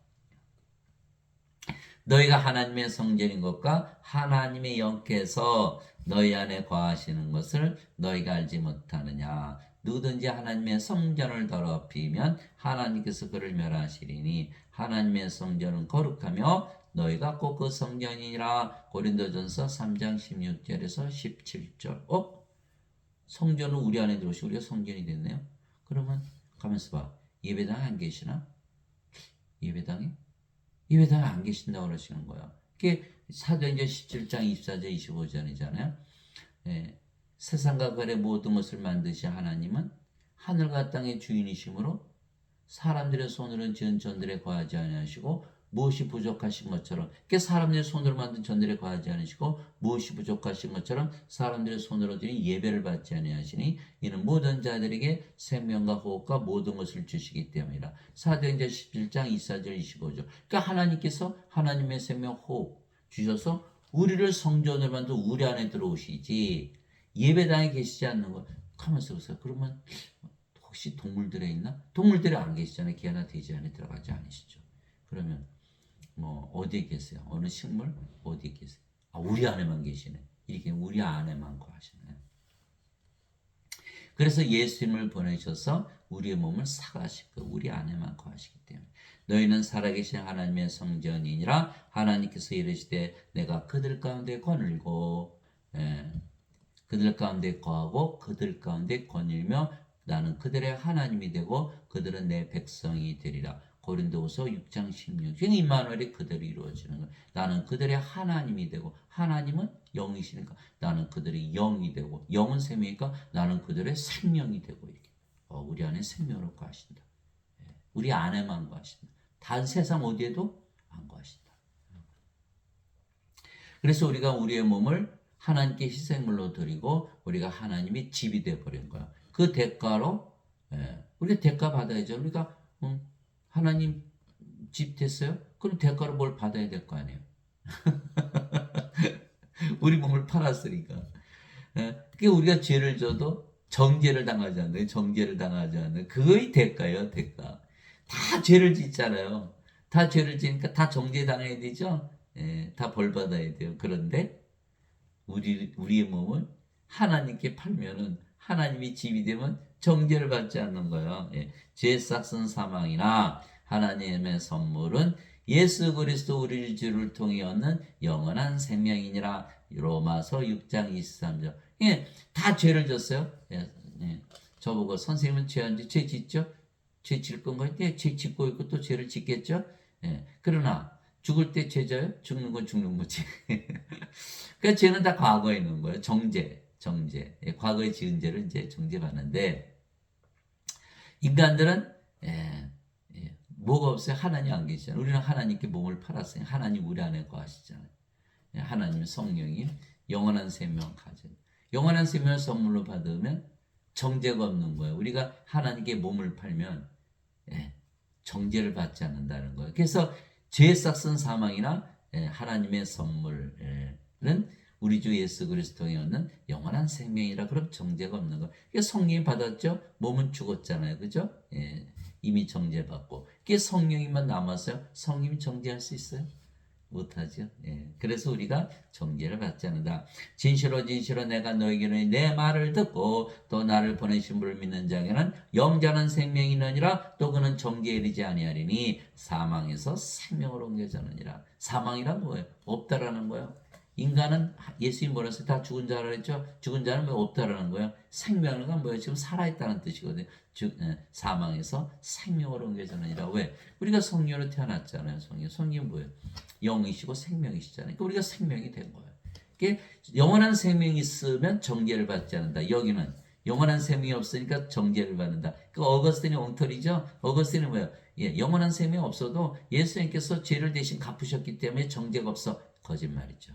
너희가 하나님의 성전인 것과 하나님의 영께서 너희 안에 거하시는 것을 너희가 알지 못하느냐. 누구든지 하나님의 성전을 더럽히면 하나님께서 그를 멸하시리니 하나님의 성전은 거룩하며 너희가 꼭 그 성전이니라. 고린도전서 3장 16절에서 17절. 성전은 우리 안에 들어오시고 우리가 성전이 됐네요. 그러면 가면서 봐. 예배당 안 계시나? 예배당에? 예배당에 안 계신다고 그러시는 거야. 그게 사도행전 17장 24절 25절이잖아요. 예, 세상과 거래 모든 것을 만드신 하나님은 하늘과 땅의 주인이시므로 사람들의 손으로는 지은 전들에 거하지 아니하시고 무엇이 부족하신 것처럼 사람들의 손으로 만든 전들에 거하지 않으시고 무엇이 부족하신 것처럼 사람들의 손으로 드린 예배를 받지 아니하시니 이는 모든 자들에게 생명과 호흡과 모든 것을 주시기 때문이라. 사도행전 17장 24절 25절. 그러니까 하나님께서 하나님의 생명 호흡 주셔서 우리를 성전으로 만든 우리 안에 들어오시지 예배당에 계시지 않는 거 가만있어 보세요. 그러면 혹시 동물들에 있나? 동물들이 안 계시잖아요. 개나 돼지 안에 들어가지 않으시죠. 그러면 뭐 어디에 계세요? 어느 식물? 어디에 계세요? 아, 우리 안에만 계시네. 이렇게 우리 안에만 거하시네. 그래서 예수님을 보내셔서 우리의 몸을 사가실 거예요. 우리 안에만 거하시기 때문에. 너희는 살아계신 하나님의 성전이니라. 하나님께서 이르시되 내가 그들 가운데 거늘고 그들 가운데 거하고 그들 가운데 거닐며 나는 그들의 하나님이 되고 그들은 내 백성이 되리라. 고린도후서 6장 16. 임마누엘이 그대로 이루어지는 거예요. 나는 그들의 하나님이 되고 하나님은 영이시니까 나는 그들의 영이 되고 영은 생명이니까 나는 그들의 생명이 되고 이렇게. 우리 안에 생명으로 거하신다. 우리 안에만 거하신다. 다른 세상 어디에도 안 거하신다. 그래서 우리가 우리의 몸을 하나님께 희생물로 드리고 우리가 하나님의 집이 되어버린 거야. 그 대가로 우리가 대가 받아야죠. 우리가 하나님 집 됐어요? 그럼 대가로 뭘 받아야 될 거 아니에요. 우리 몸을 팔았으니까. 그게 우리가 죄를 져도 정죄를 당하지 않는, 정죄를 당하지 않는 그거의 대가예요. 대가. 다 죄를 짓잖아요. 다 죄를 지니까 다 정죄 당해야 되죠. 다 벌 받아야 돼요. 그런데 우리의 몸을 하나님께 팔면은 하나님이 집이 되면 정죄를 받지 않는 거예요. 죄 싹은 사망이나 하나님의 선물은 예수 그리스도 우리를 주를 통해 얻는 영원한 생명이니라. 로마서 6장 23절. 다 죄를 졌어요. 저보고 선생님은 죄한지 죄 짓죠? 죄 질 건가요? 죄 짓고 있고 또 죄를 짓겠죠? 그러나 죽을 때 죄져요? 죽는 건 죽는 거지. 그러니까 죄는 다 과거에 있는 거예요. 정죄. 과거에 지은 죄를 이제 정죄받는데 인간들은 뭐가 없어요? 하나님 안 계시잖아요. 우리는 하나님께 몸을 팔았어요. 하나님 우리 안에 거하시잖아요. 하나님 성령이 영원한 생명 가진. 영원한 생명을 선물로 받으면 정죄가 없는 거예요. 우리가 하나님께 몸을 팔면 정죄를 받지 않는다는 거예요. 그래서 죄 싹은 사망이나 하나님의 선물은 우리 주 예수 그리스도에 얻는 영원한 생명이라. 그럼 정죄가 없는 거예요. 성령이 받았죠? 몸은 죽었잖아요. 그죠? 이미 정죄받고. 그게 성령이만 남았어요. 성령이 정죄할 수 있어요? 못하죠. 그래서 우리가 정죄를 받지 않는다. 진실로 내가 너에게는 내 말을 듣고 또 나를 보내신 분을 믿는 자에게는 영원한 생명이 있느니라. 또 그는 정죄에 이르지 아니하리니 사망에서 생명으로 옮겨졌느니라. 사망이란 뭐예요? 없다라는 거예요. 인간은 예수님 뭐라서 다 죽은 자라 그랬죠? 죽은 자는 왜 없다라는 거예요? 생명은 뭐예요? 지금 살아있다는 뜻이거든요. 사망에서 생명으로 옮겨졌느니라. 왜? 우리가 성령으로 태어났잖아요. 성령이 뭐예요? 영이시고 생명이시잖아요. 그러니까 우리가 생명이 된 거예요. 그러니까 영원한 생명이 있으면 정죄를 받지 않는다. 여기는 영원한 생명이 없으니까 정죄를 받는다. 그 어거스틴이 엉터리죠? 어거스틴은 뭐예요? 영원한 생명이 없어도 예수님께서 죄를 대신 갚으셨기 때문에 정죄가 없어. 거짓말이죠.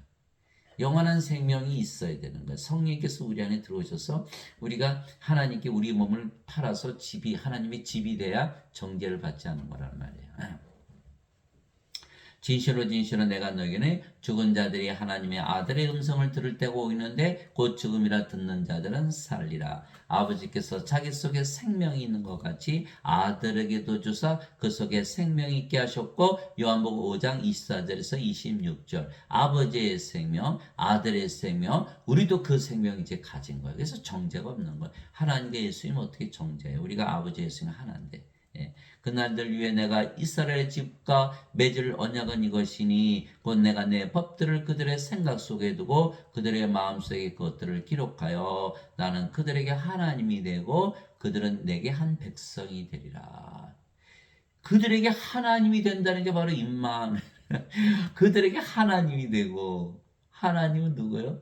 영원한 생명이 있어야 되는 거예요. 성령께서 우리 안에 들어오셔서 우리가 하나님께 우리 몸을 팔아서 하나님의 집이 돼야 정죄를 받지 않는 거란 말이에요. 진실로 내가 너에게는 죽은 자들이 하나님의 아들의 음성을 들을 때가 오는데 곧 죽음이라 듣는 자들은 살리라. 아버지께서 자기 속에 생명이 있는 것 같이 아들에게도 주사 그 속에 생명이 있게 하셨고 요한복음 5장 24절에서 26절 아버지의 생명, 아들의 생명, 우리도 그 생명 이제 가진 거예요. 그래서 정죄가 없는 거예요. 하나님과 예수님 어떻게 정죄해요? 우리가 아버지 예수님 하나인데. 그날들 위해 내가 이스라엘 집과 맺을 언약은 이것이니 곧 내가 내 법들을 그들의 생각 속에 두고 그들의 마음속에 그것들을 기록하여 나는 그들에게 하나님이 되고 그들은 내게 한 백성이 되리라. 그들에게 하나님이 된다는 게 바로 임마누엘. 그들에게 하나님이 되고, 하나님은 누구예요?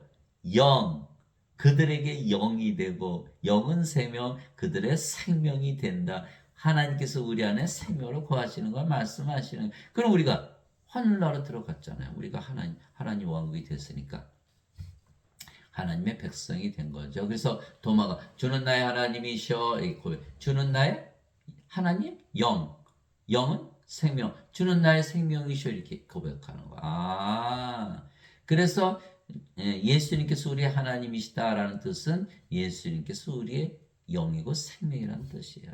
영. 그들에게 영이 되고, 영은 생명, 그들의 생명이 된다. 하나님께서 우리 안에 생명을 거하시는 걸 말씀하시는. 그럼 우리가 하늘나라 들어갔잖아요. 우리가 하나님 왕국이 됐으니까. 하나님의 백성이 된 거죠. 그래서 도마가 주는 나의 하나님이셔. 주는 나의 하나님 영. 영은 생명. 주는 나의 생명이셔. 이렇게 고백하는 거야. 그래서 예수님께서 우리의 하나님이시다라는 뜻은 예수님께서 우리의 영이고 생명이라는 뜻이에요.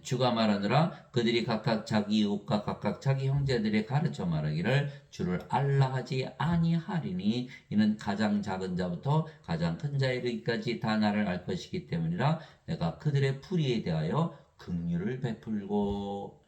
주가 말하느라 그들이 각각 자기 이웃과 각각 자기 형제들의 가르쳐 말하기를 주를 알라 하지 아니하리니 이는 가장 작은 자부터 가장 큰 자에 이르기까지 다 나를 알 것이기 때문이라. 내가 그들의 불의에 대하여 긍휼을 베풀고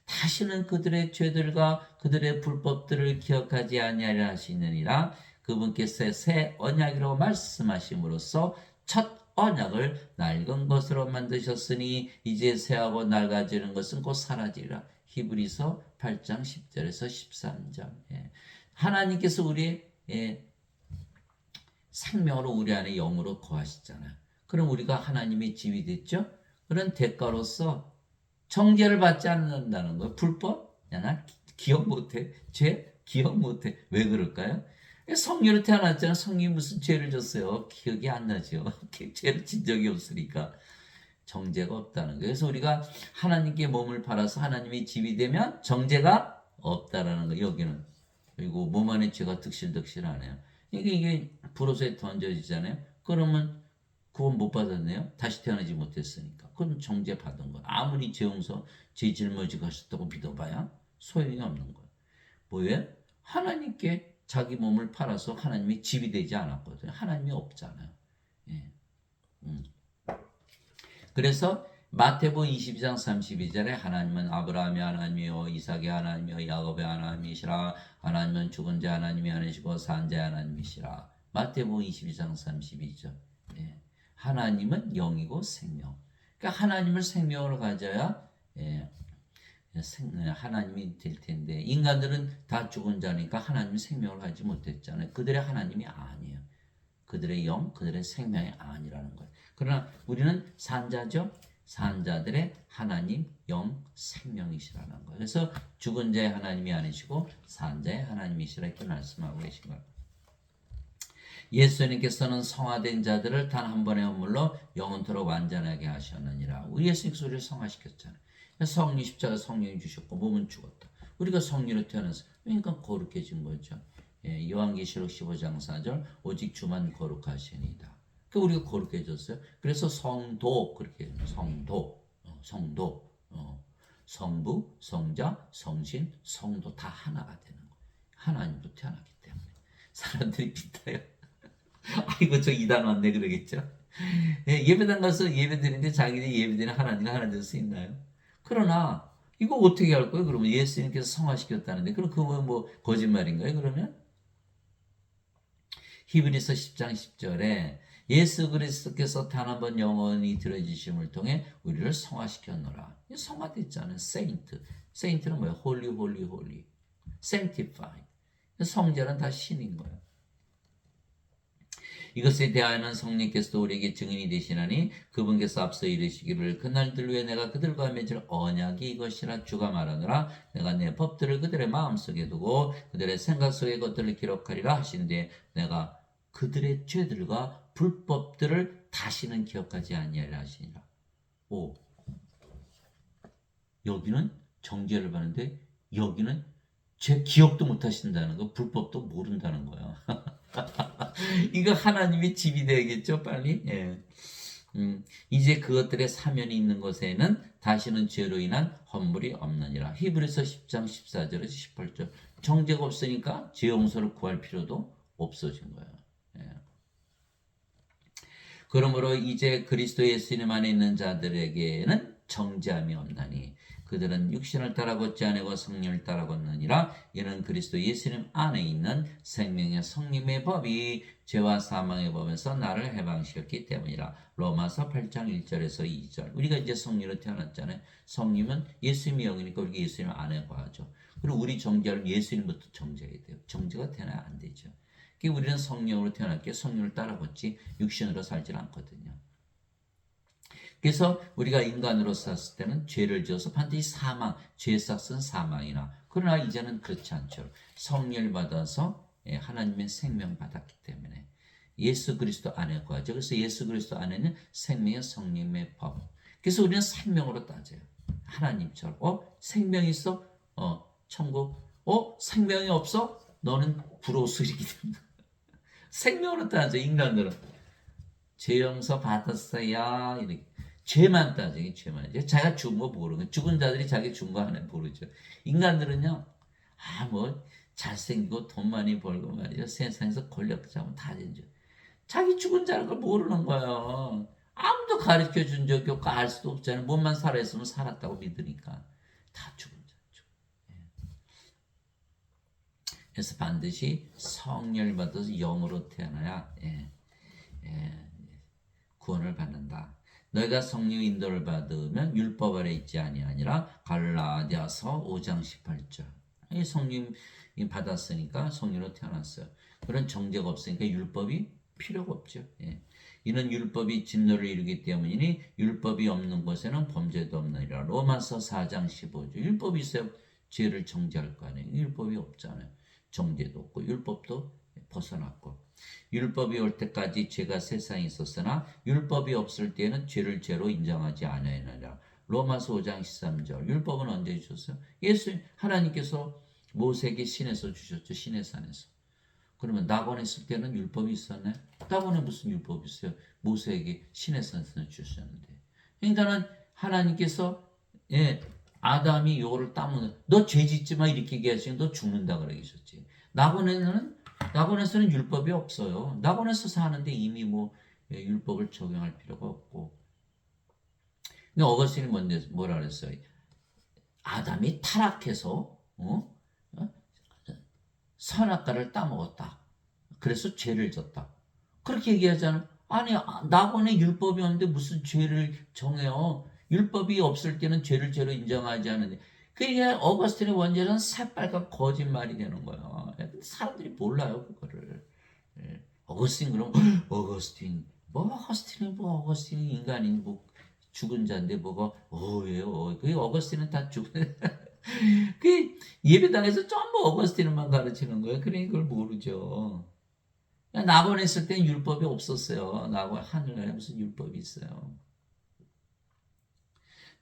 다시는 그들의 죄들과 그들의 불법들을 기억하지 아니하리라 하시느니라. 그분께서 새 언약이라고 말씀하심으로써 첫 언약을 낡은 것으로 만드셨으니 이제 새하고 낡아지는 것은 곧 사라지리라. 히브리서 8장 10절에서 13절. 하나님께서 우리의 생명으로 우리 안에 영으로 거하시잖아요. 그럼 우리가 하나님의 집이 됐죠? 그런 대가로서 정죄를 받지 않는다는 거예요. 불법? 야, 나 기억 못해. 죄? 기억 못해. 왜 그럴까요? 성녀로 태어났잖아. 성이 무슨 죄를 졌어요? 기억이 안 나죠. 죄를 진 적이 없으니까. 정죄가 없다는 거예요. 그래서 우리가 하나님께 몸을 팔아서 하나님의 집이 되면 정죄가 없다라는 거예요. 여기는. 그리고 몸 안에 죄가 득실득실하네요. 이게 불옷에 던져지잖아요. 그러면 구원 못 받았네요. 다시 태어나지 못했으니까. 그럼 정죄 받은 거예요. 아무리 죄 용서, 죄 짊어지고 하셨다고 믿어봐야 소용이 없는 거예요. 뭐예요? 하나님께 자기 몸을 팔아서 하나님이 집이 되지 않았거든요. 하나님이 없잖아요. 그래서 마태복음 22장 32절에 하나님은 아브라함의 하나님이요 이삭의 하나님이요 야곱의 하나님이시라. 하나님은 죽은 자 하나님이 아니시고 산 자 하나님이시라. 마태복음 22장 32절. 하나님은 영이고 생명. 그러니까 하나님을 생명으로 가져야 하나님이 될 텐데 인간들은 다 죽은 자니까 하나님이 생명을 가지 못했잖아요. 그들의 하나님이 아니에요. 그들의 영, 그들의 생명이 아니라는 거예요. 그러나 우리는 산자죠. 산자들의 하나님, 영, 생명이시라는 거예요. 그래서 죽은 자의 하나님이 아니시고 산자의 하나님이시라 이렇게 말씀하고 계신 거예요. 예수님께서는 성화된 자들을 단 한 번의 헌물로 영원토록 완전하게 하셨느니라. 우리 예수님께서 우리를 성화시켰잖아요. 성령 십자가 성령이 주셨고 몸은 죽었다. 우리가 성령으로 태어나서 그러니까 거룩해진 거죠. 요한계시록 15장 4절 오직 주만 거룩하시니이다. 그 우리가 거룩해졌어요. 그래서 성도 그렇게 성도 성부, 성자, 성신, 성도 다 하나가 되는 거예요. 하나님도 태어났기 때문에 사람들이 믿어요. 아이고 저 이단 왔네 그러겠죠. 예배당 가서 예배드리는데 자기들이 예배드리는 하나님이 하나 될 수 있나요? 그러나 이거 어떻게 할 거예요? 그러면 예수님께서 성화시켰다는데 그럼 그건 뭐 거짓말인가요? 그러면 히브리서 10장 10절에 예수 그리스도께서 단 한 번 영원히 들어지심을 통해 우리를 성화시켰노라. 성화됐잖아요. 세인트. 세인트는 뭐예요? 홀리 홀리 홀리. sanctified. 성자는 다 신인 거예요. 이것에 대하여는 성령께서도 우리에게 증인이 되시나니 그분께서 앞서 이르시기를 그날들 후에 내가 그들과 맺을 언약이 이것이라 주가 말하노라. 내가 내 법들을 그들의 마음속에 두고 그들의 생각 속에 것들을 기록하리라 하신데 내가 그들의 죄들과 불법들을 다시는 기억하지 아니하리라 하시니라. 오, 여기는 정죄를 받는데 여기는 죄 기억도 못 하신다는 거, 불법도 모른다는 거예요. 이거 하나님의 집이 되겠죠, 빨리? 이제 그것들의 사면이 있는 것에는 다시는 죄로 인한 헌물이 없느니라. 히브리서 10장 14절에서 18절. 정죄가 없으니까 죄 용서를 구할 필요도 없어진 거예요. 그러므로 이제 그리스도 예수님 안에 있는 자들에게는 정죄함이 없나니 그들은 육신을 따라 걷지 아니고 성령을 따라 걷느니라. 이는 그리스도 예수님 안에 있는 생명의 성림의 법이 죄와 사망의 법에서 나를 해방시켰기 때문이라. 로마서 8장 1절에서 2절. 우리가 이제 성령으로 태어났잖아요. 성령은 예수님의 영이니까 우리가 예수님 안에 거하죠. 그리고 우리 정죄를 예수님부터 정죄해야 돼요. 정죄가 되나야 안 되죠. 우리는 성령으로 태어났기에 성령을 따라 걷지 육신으로 살지 않거든요. 그래서 우리가 인간으로 샀을 때는 죄를 지어서 반드시 사망, 죄 삭은 사망이나, 그러나 이제는 그렇지 않죠. 성령을 받아서 하나님의 생명 받았기 때문에 예수 그리스도 안에 거하죠. 그래서 예수 그리스도 안에는 생명의 성령의 법. 그래서 우리는 생명으로 따져요. 하나님처럼 생명이 있어? 천국. 생명이 없어? 너는 불옷이기 때문에. 생명으로 따져. 인간들은 죄 용서 받았어야 이렇게 죄만 따지기. 죄만. 자기가 죽은 거 모르고, 죽은 자들이 자기 죽은 거 하나 모르죠. 인간들은요, 뭐 잘생기고 돈 많이 벌고 말이죠, 세상에서 권력 잡으면 다 되죠. 자기 죽은 자는 걸 모르는 거예요. 아무도 가르쳐 준 적이 없고 알 수도 없잖아요. 몸만 살아있으면 살았다고 믿으니까. 다 죽은 자죠. 그래서 반드시 성령을 받아서 영으로 태어나야 구원을 받는다. 너희가 성령의 인도를 받으면 율법 아래 있지 아니하니라. 갈라디아서 5장 18절. 성령 받았으니까 성령으로 태어났어요. 그런 정죄가 없으니까 율법이 필요가 없죠. 이는 율법이 진노를 이루기 때문이니 율법이 없는 곳에는 범죄도 없느니라. 로마서 4장 15절. 율법이 있어야 죄를 정죄할 거 아니에요. 율법이 없잖아요. 정죄도 없고 율법도 벗어났고. 율법이 올 때까지 죄가 세상에 있었으나 율법이 없을 때에는 죄를 죄로 인정하지 아니하느니라. 로마서 5장 13절. 율법은 언제 주셨어요? 예수 하나님께서 모세에게 신에서 주셨죠. 시내 산에서. 그러면 낙원에 있을 때는 율법이 있었나요? 낙원에 무슨 율법이 있어요? 모세에게 시내 산에서 주셨는데. 그러니까는 하나님께서 아담이 요거를 따면 너 죄 짓지 마 이렇게 얘기하시면 너 죽는다 그러셨지. 낙원에서는 율법이 없어요. 낙원에서 사는데 이미 율법을 적용할 필요가 없고. 근데 어거스틴이 뭐라 그랬어요? 아담이 타락해서 선악과를 따먹었다. 그래서 죄를 졌다. 그렇게 얘기하잖아요. 아니, 낙원에 율법이 없는데 무슨 죄를 정해요? 율법이 없을 때는 죄를 죄로 인정하지 않는데. 그러니까 어거스틴의 원죄는 새빨간 거짓말이 되는 거예요. 근데 사람들이 몰라요, 그거를. 어거스틴 그럼 어거스틴이 인간인 죽은 자인데 뭐가 예요. 그 어거스틴은 다 죽은 그 예배당에서 전부 어거스틴만 가르치는 거예요. 그러니 그걸 모르죠. 낙원에 있을 때는 율법이 없었어요. 낙원 하늘나라에 무슨 율법이 있어요.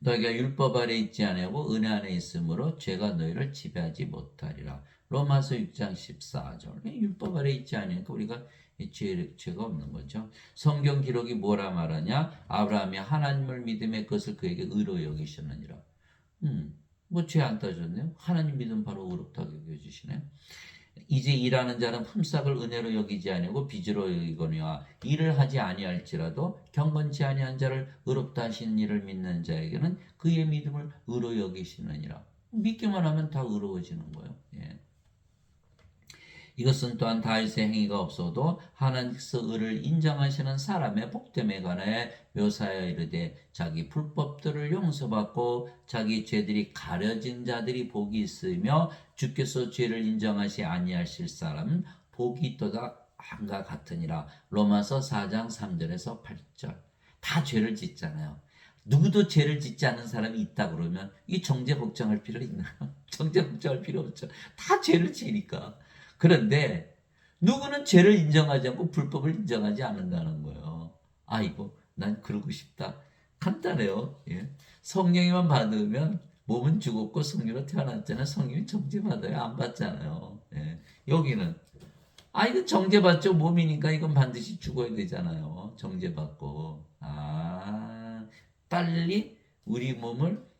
너희가 율법 아래 있지 아니하고 은혜 안에 있으므로 죄가 너희를 지배하지 못하리라. 로마서 6장 14절. 율법 아래 있지 않으니까 우리가 죄가 없는 거죠. 성경 기록이 뭐라 말하냐? 아브라함이 하나님을 믿음의 것을 그에게 의로 여기셨느니라. 죄 안 따졌네요. 하나님 믿음 바로 의롭다고 여겨주시네. 이제 일하는 자는 품삯을 은혜로 여기지 아니하고 빚으로 여기거니와 일을 하지 아니할지라도 경건치 아니한 자를 의롭다 하시는 이를 믿는 자에게는 그의 믿음을 의로 여기시느니라. 믿기만 하면 다 의로워지는 거예요. 이것은 또한 다윗의 행위가 없어도 하나님께서 의를 인정하시는 사람의 복됨에 관해 묘사하여 이르되 자기 불법들을 용서받고 자기 죄들이 가려진 자들이 복이 있으며 주께서 죄를 인정하시 아니하실 사람은 복이 있도다 한가 같으니라. 로마서 4장 3절에서 8절. 다 죄를 짓잖아요. 누구도 죄를 짓지 않는 사람이 있다 그러면 이 정죄 걱정할 필요 있나요? 정죄 걱정할 필요 없죠. 다 죄를 지니까. 그런데 누구는 죄를 인정하지 않고 불법을 인정하지 않는다는 거예요. 아이고 난 그러고 싶다. 간단해요. 성령이만 받으면 몸은 죽었고 성령으로 태어났잖아요. 성령이 정죄받아요. 안 받잖아요. 여기는 이거 정죄받죠. 몸이니까 이건 반드시 죽어야 되잖아요. 정죄받고. 빨리 우리 몸을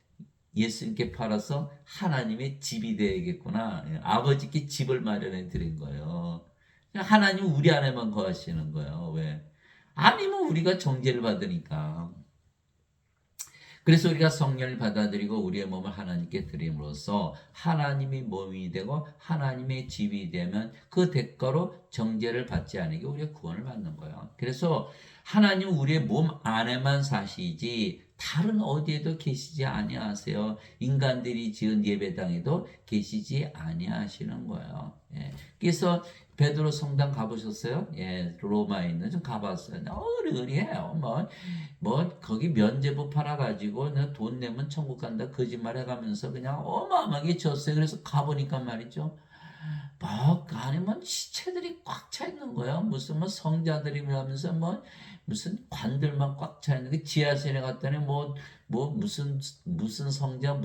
예수님께 팔아서 하나님의 집이 되야겠구나. 아버지께 집을 마련해 드린 거예요. 하나님 우리 안에만 거하시는 거예요. 왜? 아니면 우리가 정죄를 받으니까. 그래서 우리가 성령을 받아들이고 우리의 몸을 하나님께 드림으로써 하나님이 몸이 되고 하나님의 집이 되면 그 대가로 정죄를 받지 않게 우리가 구원을 받는 거예요. 그래서 하나님은 우리의 몸 안에만 사시지 다른 어디에도 계시지 아니하세요. 인간들이 지은 예배당에도 계시지 아니하시는 거예요. 예. 그래서 베드로 성당 가보셨어요? 예, 로마에 있는 좀 가봤어요. 어리어리해요. 거기 면제부 팔아가지고 내가 돈 내면 천국 간다 거짓말 해가면서 그냥 어마어마하게 졌어요. 그래서 가보니까 말이죠. 안에 시체들이 꽉 차 있는 거야. 무슨 성자들이라면서 무슨 관들만 꽉 차 있는 그 지하실에 갔더니 무슨 성자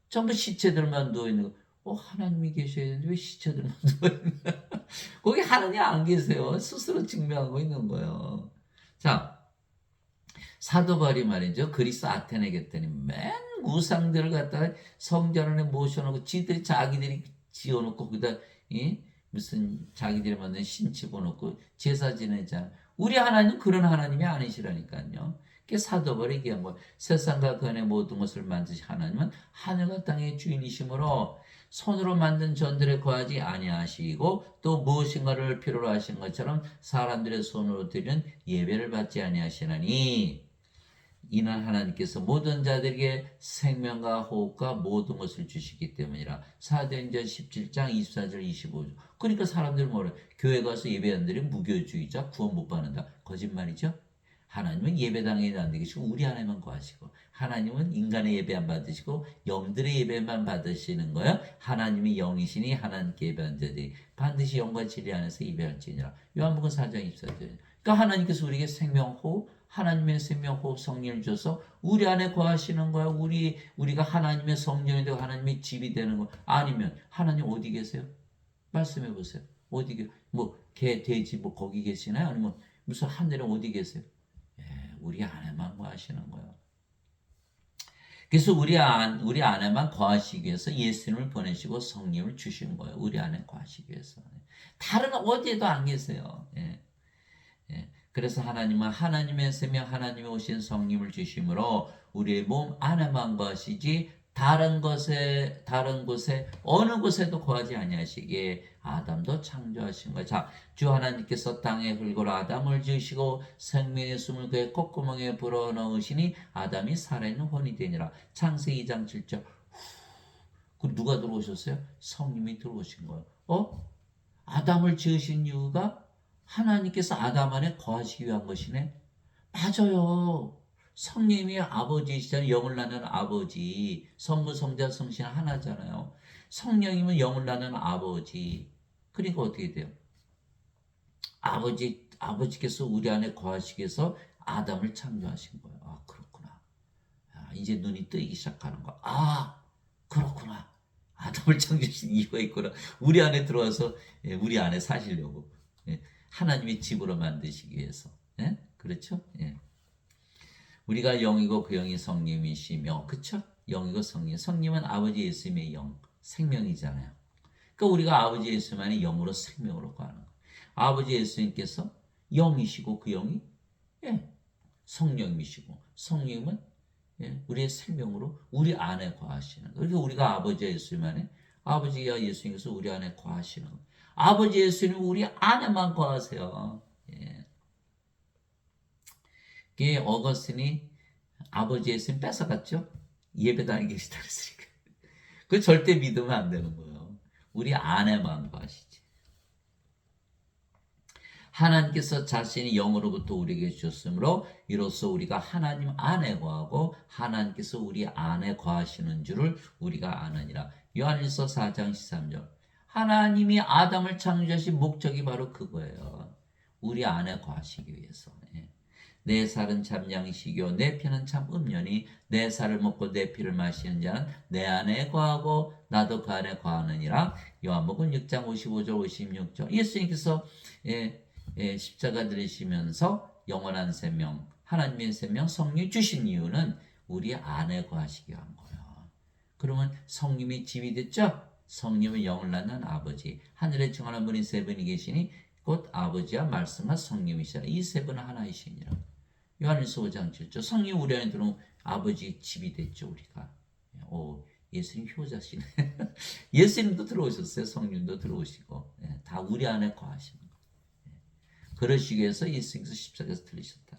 전부 시체들만 누워 있는 거. 하나님이 계셔야 되는데 왜 시체들만 누워 있는 거야? 거기 하나님 안 계세요. 스스로 증명하고 있는 거예요. 자, 사도 바울이 말이죠. 그리스 아테네 갔더니 맨 우상들을 갖다가 성전 안에 모셔놓고 자기들이 지어놓고 거기다 무슨 자기들이 만든 신 집어넣고 제사 지내잖아. 우리 하나님은 그런 하나님이 아니시라니까요. 그게 사도 바울이 얘기한 거예요. 세상과 그 안에 모든 것을 만드신 하나님은 하늘과 땅의 주인이시므로 손으로 만든 전들에 거하지 아니하시고 또 무엇인가를 필요로 하신 것처럼 사람들의 손으로 드리는 예배를 받지 아니하시나니 이는 하나님께서 모든 자들에게 생명과 호흡과 모든 것을 주시기 때문이라. 사도행전 17장 24절 25절. 그러니까 사람들은 뭐래? 교회 가서 예배한들이 무교주의자 구원 못 받는다. 거짓말이죠. 하나님은 예배당에 안 계시고 우리 안에만 거하시고 하나님은 인간의 예배 안 받으시고 영들의 예배만 받으시는 거예요. 하나님이 영이시니 하나님께 예배한 자들이 반드시 영과 진리 안에서 예배할지니라. 요한복음 4장 24절. 그러니까 하나님께서 우리에게 생명, 호흡, 하나님의 생명, 호흡, 성령을 줘서 우리 안에 거하시는 거야. 우리가 하나님의 성령이 되고 하나님의 집이 되는 거. 아니면 하나님 어디 계세요? 말씀해 보세요. 어디 개, 돼지 거기 계시나요? 아니면 무슨 하늘에 어디 계세요? 우리 안에만 거하시는 거예요. 그래서 우리 안에만 거하시기 위해서 예수님을 보내시고 성령을 주신 거예요. 우리 안에 거하시기 위해서. 다른 어디에도 안 계세요. 예. 그래서 하나님은 하나님의 생명, 하나님의 오신 성령을 주심으로 우리의 몸 안에만 거하시지 다른 곳에 어느 곳에도 거하지 아니하시기에 아담도 창조하신 거예요. 자, 주 하나님께서 땅에 흙으로 아담을 지으시고 생명의 숨을 그의 콧구멍에 불어넣으시니 아담이 살아있는 혼이 되니라. 창세기 2장 7절. 그 누가 들어오셨어요? 성님이 들어오신 거예요. 아담을 지으신 이유가 하나님께서 아담 안에 거하시기 위한 것이네. 맞아요. 성령이 아버지시잖아요. 영을 낳는 아버지. 성부, 성자, 성신 하나잖아요. 성령이면 영을 낳는 아버지. 그러니까 어떻게 돼요? 아버지께서 우리 안에 거하시기 위해서 아담을 창조하신 거예요. 아, 그렇구나. 이제 눈이 뜨기 시작하는 거야. 아, 그렇구나. 아담을 창조하신 이유가 있구나. 우리 안에 들어와서 우리 안에 사시려고. 하나님의 집으로 만드시기 위해서. 그렇죠? 우리가 영이고 그 영이 성령이시며, 그쵸? 영이고 성령은 아버지 예수님의 영, 생명이잖아요. 그러니까 우리가 아버지 예수님만의 영으로 생명으로 거하는 거예요. 아버지 예수님께서 영이시고 그 영이 성령이시고 성령은 우리의 생명으로 우리 안에 거하시는 거예요. 그러니까 우리가 아버지 예수님만의 아버지와 예수님께서 우리 안에 거하시는 거예요. 아버지 예수님 우리 안에만 거하세요. 그게 어거스틴이 아버지 예수님 뺏어갔죠. 예배당에 계시다 그랬으니까. 그 절대 믿으면 안 되는 거예요. 우리 안에만 거하시지. 하나님께서 자신이 영으로부터 우리에게 주셨으므로 이로써 우리가 하나님 안에 거하고 하나님께서 우리 안에 거하시는 줄을 우리가 아느니라. 요한일서 4장 13절. 하나님이 아담을 창조하신 목적이 바로 그거예요. 우리 안에 거하시기 위해서. 내 살은 참 양식이요 내 피는 참 음료니 내 살을 먹고 내 피를 마시는 자는 내 안에 거하고 나도 그 안에 거하느니라. 요한복음 6장 55절 56절. 예수님께서 십자가 들으시면서 영원한 생명, 하나님의 생명, 성령 주신 이유는 우리 안에 거하시기 위한 거예요. 그러면 성령이 집이 됐죠? 성령은 영을 낳는 아버지, 하늘에 증언한 분이 세 분이 계시니 곧 아버지와 말씀과 성령이시라. 이 세 분은 하나이시니라. 요한일서 5장 7절. 성령이 우리 안에 들어오면 아버지 집이 됐죠, 우리가. 예수님 효자시네. 예수님도 들어오셨어요. 성령도 들어오시고. 다 우리 안에 거하시는 거예요. 그러시기 위해서 예수님께서 십자가에서 들리셨다.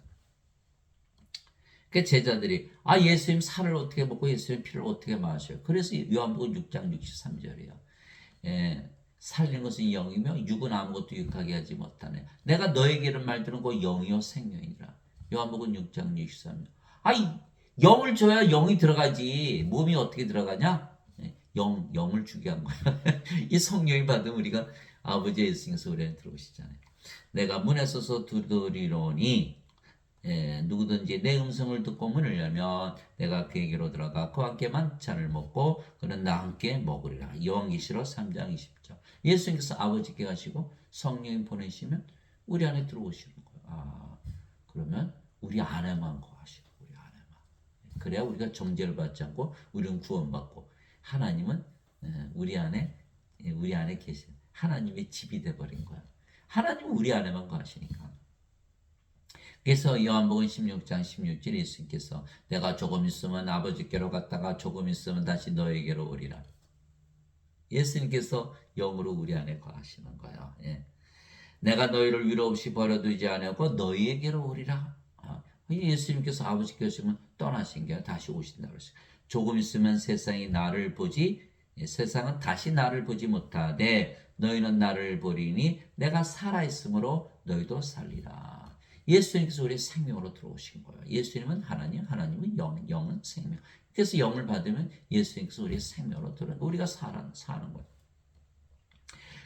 그 제자들이 예수님 살을 어떻게 먹고 예수님 피를 어떻게 마셔요? 그래서 요한복음 6장 63절이에요. 살리는 것은 영이며 육은 아무것도 유익하게 하지 못하네. 내가 너에게는 말 들은 거 영이요 생명이라. 요한복음 6장 63절. 영을 줘야 영이 들어가지. 몸이 어떻게 들어가냐? 영을 주게 한 거야. 이 성령이 받으면 우리가 아버지 예수님께서 우리한테 들어오시잖아요. 내가 문에 서서 두드리노니 누구든지 내 음성을 듣고 문을 열면 내가 그에게로 들어가 그와 함께 만찬을 먹고 그는 나와 함께 먹으리라. 요한계시록 3장 20절. 예수님께서 아버지께 가시고 성령님 보내시면 우리 안에 들어오시는 거예요. 그러면 우리 안에만 거하시고 우리 안에만. 그래야 우리가 정죄를 받지 않고 우리는 구원받고 하나님은 우리 안에 계신 하나님의 집이 돼버린 거예요. 하나님은 우리 안에만 거하시니까. 그래서 요한복음 16장 16절 예수님께서 내가 조금 있으면 아버지께로 갔다가 조금 있으면 다시 너에게로 오리라. 예수님께서 영으로 우리 안에 거하시는 거예요. 내가 너희를 위로 없이 버려두지 않고 너희에게로 오리라. 예수님께서 아버지께 오시면 떠나신 게 다시 오신다고 그랬어요. 조금 있으면 세상이 나를 보지 세상은 다시 나를 보지 못하되 너희는 나를 보리니 내가 살아있으므로 너희도 살리라. 예수님께서 우리의 생명으로 들어오신 거예요. 예수님은 하나님, 하나님은 영은 생명. 그래서 영을 받으면 예수님께서 우리의 생명으로 들어오는 거예요. 우리가 사는 거예요.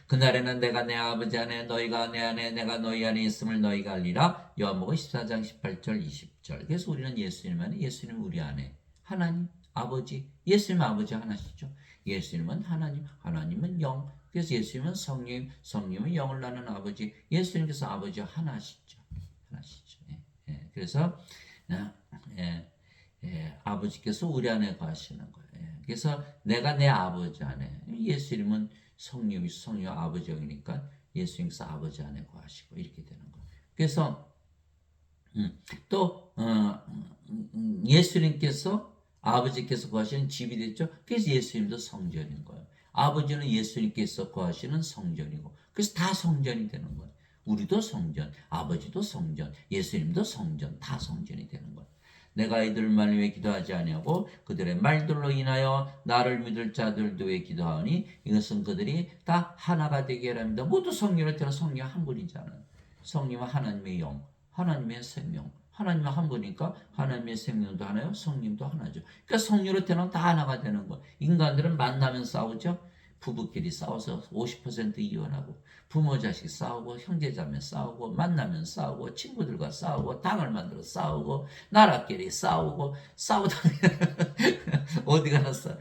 그날에는 내가 내 아버지 안에 너희가 내 안에 내가 너희 안에 있음을 너희가 알리라. 요한복음 14장 18절 20절. 그래서 우리는 예수님 안에 예수님 우리 안에 하나님 아버지 예수님 아버지 하나시죠. 예수님은 하나님 하나님은 영. 그래서 예수님은 성령 성령은 영을 나는 아버지 예수님께서 아버지 하나시죠. 그래서 아버지께서 우리 안에 거하시는 거예요. 그래서 내가 내 아버지 안에 예수님은 성령 아버지 영이니까 예수님께서 아버지 안에 거하시고 이렇게 되는 거예요. 그래서 또 예수님께서 아버지께서 거하시는 집이 됐죠. 그래서 예수님도 성전인 거예요. 아버지는 예수님께서 거하시는 성전이고 그래서 다 성전이 되는 거예요. 우리도 성전, 아버지도 성전, 예수님도 성전, 다 성전이 되는 거예요. 내가 이들만 위해 기도하지 아니하고 그들의 말들로 인하여 나를 믿을 자들도 위해 기도하니 이것은 그들이 다 하나가 되게 하랍니다. 모두 성령을 따라 성령 한 분이잖아요. 성령은 하나님의 영, 하나님의 생명, 하나님은 한 분이니까 하나님의 생명도 하나요, 성령도 하나죠. 그러니까 성령으로 태어나면 다 하나가 되는 거예요. 인간들은 만나면 싸우죠. 부부끼리 싸워서 50% 이혼하고 부모 자식 싸우고 형제자매 싸우고 만나면 싸우고 친구들과 싸우고 당을 만들어 싸우고 나라끼리 싸우고 싸우다 어디 가나 싸?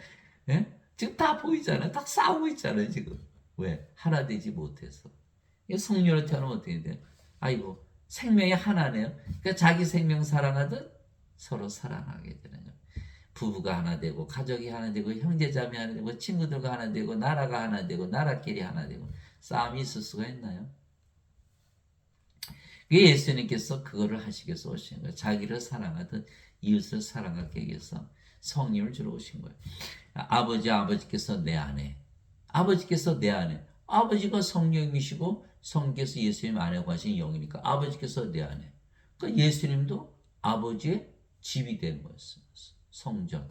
지금 다 보이잖아요. 다 싸우고 있잖아요. 지금 왜? 하나 되지 못해서. 성령으로 태어나면 어떻게 돼요? 아이고 생명이 하나네요. 그러니까 자기 생명 사랑하듯 서로 사랑하게 되는 거예요. 부부가 하나 되고 가족이 하나 되고 형제자매 하나 되고 친구들과 하나 되고 나라가 하나 되고 나라끼리 하나 되고 싸움이 있을 수가 있나요? 예수님께서 그거를 하시기 위해서 오신 거예요. 자기를 사랑하듯 이웃을 사랑하기 위해서 성령을 주러 오신 거예요. 아버지께서 내 안에 아버지께서 내 안에 아버지가 성령이시고 성령께서 예수님 안에 거하신 영이니까 아버지께서 내 안에 그러니까 예수님도 아버지의 집이 된 거였어요. 성전.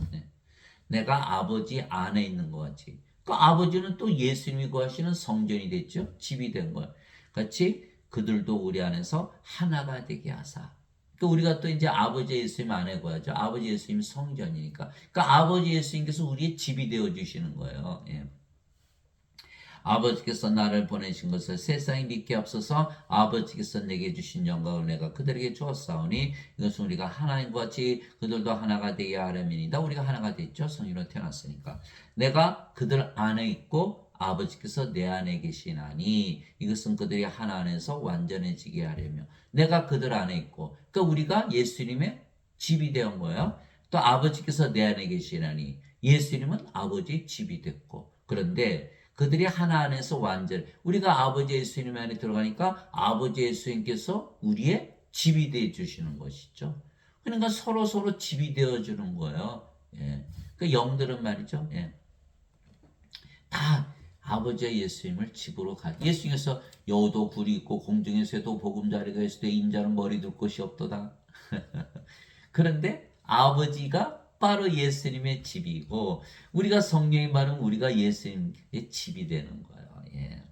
내가 아버지 안에 있는 것 같이. 그 아버지는 또 예수님이 거하시는 성전이 됐죠. 집이 된 거예요. 같이 그들도 우리 안에서 하나가 되게 하사. 그러니까 우리가 또 이제 아버지 예수님 안에 거하죠. 아버지 예수님 성전이니까. 그러니까 아버지 예수님께서 우리의 집이 되어 주시는 거예요. 아버지께서 나를 보내신 것을 세상이 믿게 앞서서 아버지께서 내게 주신 영광을 내가 그들에게 주었사오니 이것은 우리가 하나님과 같이 그들도 하나가 되게 하려면이다. 우리가 하나가 됐죠. 성령으로 태어났으니까. 내가 그들 안에 있고 아버지께서 내 안에 계시나니 이것은 그들이 하나 안에서 완전해지게 하려며 내가 그들 안에 있고 그러니까 우리가 예수님의 집이 되는 거예요. 또 아버지께서 내 안에 계시나니 예수님은 아버지의 집이 됐고 그런데 그들이 하나 안에서 완전 우리가 아버지 예수님 안에 들어가니까 아버지 예수님께서 우리의 집이 되어 주시는 것이죠. 그러니까 서로 집이 되어주는 거예요. 예. 그 영들은 말이죠. 예. 다 아버지의 예수님을 집으로 예수님께서 여우도 굴이 있고 공중의 새도 보금자리가 있을 때 인자는 머리 둘 곳이 없도다. 그런데 아버지가 바로 예수님의 집이고 우리가 성령이 말은 우리가 예수님의 집이 되는 거예요. 예.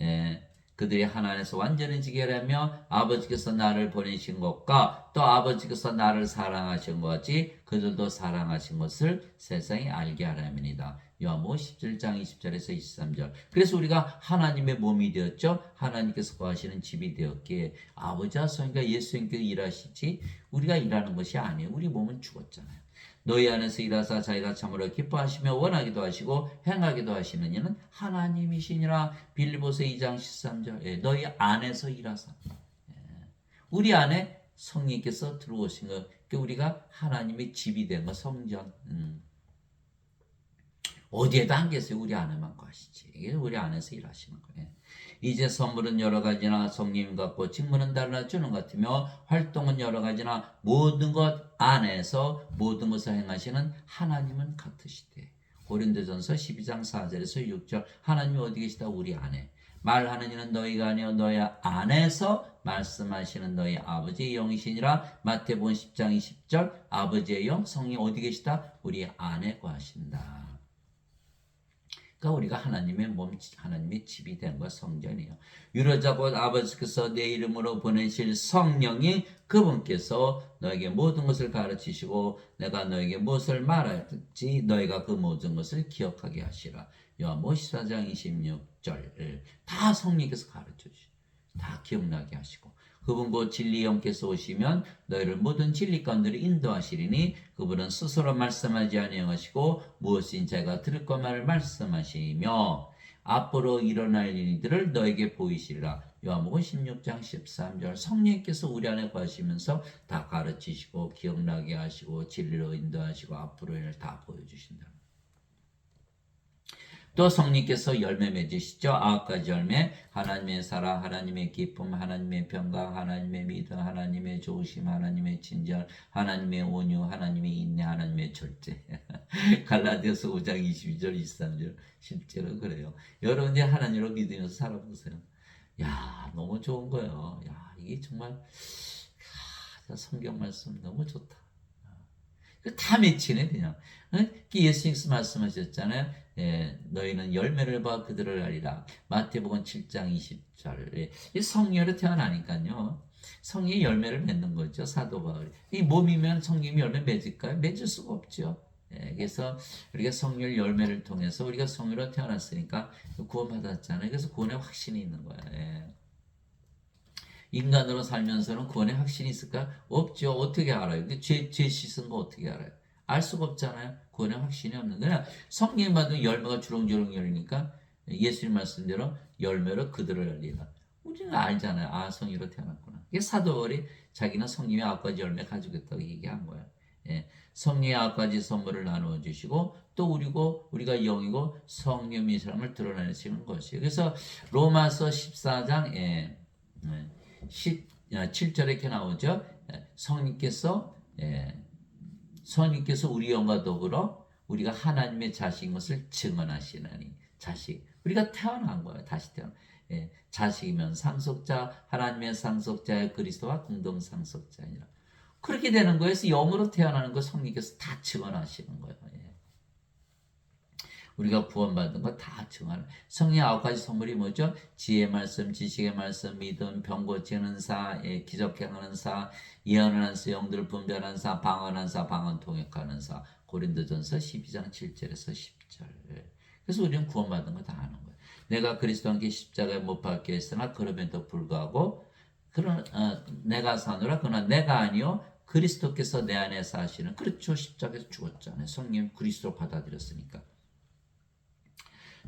예. 그들이 하나 안에서 완전히 지게라며 아버지께서 나를 보내신 것과 또 아버지께서 나를 사랑하신 것 같이 그들도 사랑하신 것을 세상이 알게 하라입니다. 요한복음 17장 20절에서 23절. 그래서 우리가 하나님의 몸이 되었죠. 하나님께서 거하시는 집이 되었기에 아버지와 성령과 예수님께서 일하시지 우리가 일하는 것이 아니에요. 우리 몸은 죽었잖아요. 너희 안에서 일하사 자기가 참으로 기뻐하시며 원하기도 하시고 행하기도 하시는 이는 하나님이시니라. 빌립보서 2장 13절. 예, 너희 안에서 일하사. 예, 우리 안에 성령께서 들어오신 것. 우리가 하나님의 집이 된 것, 성전. 어디에도 안 계세요. 우리 안에만 거하시지. 이게 우리 안에서 일하시는 거예요. 이제 선물은 여러 가지나 성님 같고 직무는 달라 주는 것 같으며 활동은 여러 가지나 모든 것 안에서 모든 것을 행하시는 하나님은 같으시되. 고린도전서 12장 4절에서 6절. 하나님이 어디 계시다? 우리 안에. 말하는 이는 너희가 아니요 너희 안에서 말씀하시는 너희 아버지의 영이시니라. 마태복음 10장 20절. 아버지의 영, 성령 어디 계시다? 우리 안에 거하신다. 그러니까 우리가 하나님의 몸, 하나님의 집이 된 것, 성전이에요. 유로자 곧 아버지께서 내 이름으로 보내실 성령이 그분께서 너에게 모든 것을 가르치시고 내가 너에게 무엇을 말할지 너희가 그 모든 것을 기억하게 하시라. 요한복음 14장 26절. 다 성령께서 가르쳐 주시고 다 기억나게 하시고 그분 곧 진리 영께서 오시면 너희를 모든 진리 가운데로 인도하시리니 그분은 스스로 말씀하지 아니하시고 무엇인 자가 들을 것만을 말씀하시며 앞으로 일어날 일들을 너에게 보이시리라. 요한복음 16장 13절. 성령께서 우리 안에 거하시면서 다 가르치시고 기억나게 하시고 진리로 인도하시고 앞으로 일을 다 보여주신다. 또 성령께서 열매 맺으시죠. 9가지 열매. 하나님의 사랑, 하나님의 기쁨, 하나님의 평강, 하나님의 믿음, 하나님의 좋으심, 하나님의 친절, 하나님의 온유, 하나님의 인내, 하나님의 절제. 갈라디아서 5장 22절 23절. 실제로 그래요. 여러분이 하나님으로 믿으면서 살아보세요. 야, 너무 좋은 거예요. 야, 이게 정말 성경 말씀 너무 좋다. 다 맺히네 그냥. 예수님께서 말씀하셨잖아요. 예, 너희는 열매를 봐 그들을 알리라. 마태복음 7장 20절. 예, 성령으로 태어나니까요. 성령이 열매를 맺는 거죠. 사도 바울이. 이 몸이면 성령이 열매 맺을까요? 맺을 수가 없죠. 예, 그래서 우리가 성령 열매를 통해서 우리가 성령으로 태어났으니까 구원받았잖아요. 그래서 구원의 확신이 있는 거예요. 예. 인간으로 살면서는 구원의 확신이 있을까? 없죠. 어떻게 알아요? 근데 죄 씻은 거 어떻게 알아요? 알 수가 없잖아요. 구원의 확신이 없는 거야. 성령 받은 열매가 주렁주렁 열리니까 예수님 말씀대로 열매로 그들을 알리라. 우리는 알잖아요. 아, 성령으로 태어났구나. 이게 사도 바울이 자기는 성령의 9가지 열매 가지고 있다고 얘기한 거예요. 예, 성령의 9가지 선물을 나누어 주시고 또 우리가 영이고 성령의 사람을 드러내시는 것이에요. 그래서 로마서 14장 17절에 이렇게 나오죠. 성령께서 우리 영과 더불어 우리가 하나님의 자식인 것을 증언하시나니. 자식. 우리가 태어난 거예요. 다시 태어난. 자식이면 상속자, 하나님의 상속자의 그리스도와 공동 상속자니라. 그렇게 되는 거에서 영으로 태어나는 거 성령께서 다 증언하시는 거예요. 우리가 구원받은 거 다 증언. 성령의 9가지 선물이 뭐죠? 지혜의 말씀, 지식의 말씀, 믿음, 병 고치는 사, 기적 행하는 사, 예언하는 사, 영들을 분별하는 사, 방언하는 사, 방언 통역하는 사. 고린도전서 12장 7절에서 10절. 그래서 우리는 구원받은 거 다 아는 거예요. 내가 그리스도와 함께 십자가에 못 박혀 있으나 그럼에도 불구하고 내가 사노라. 그러나 내가 아니요 그리스도께서 내 안에 사시는. 그렇죠. 십자가에서 죽었잖아요. 성령 그리스도 받아들였으니까.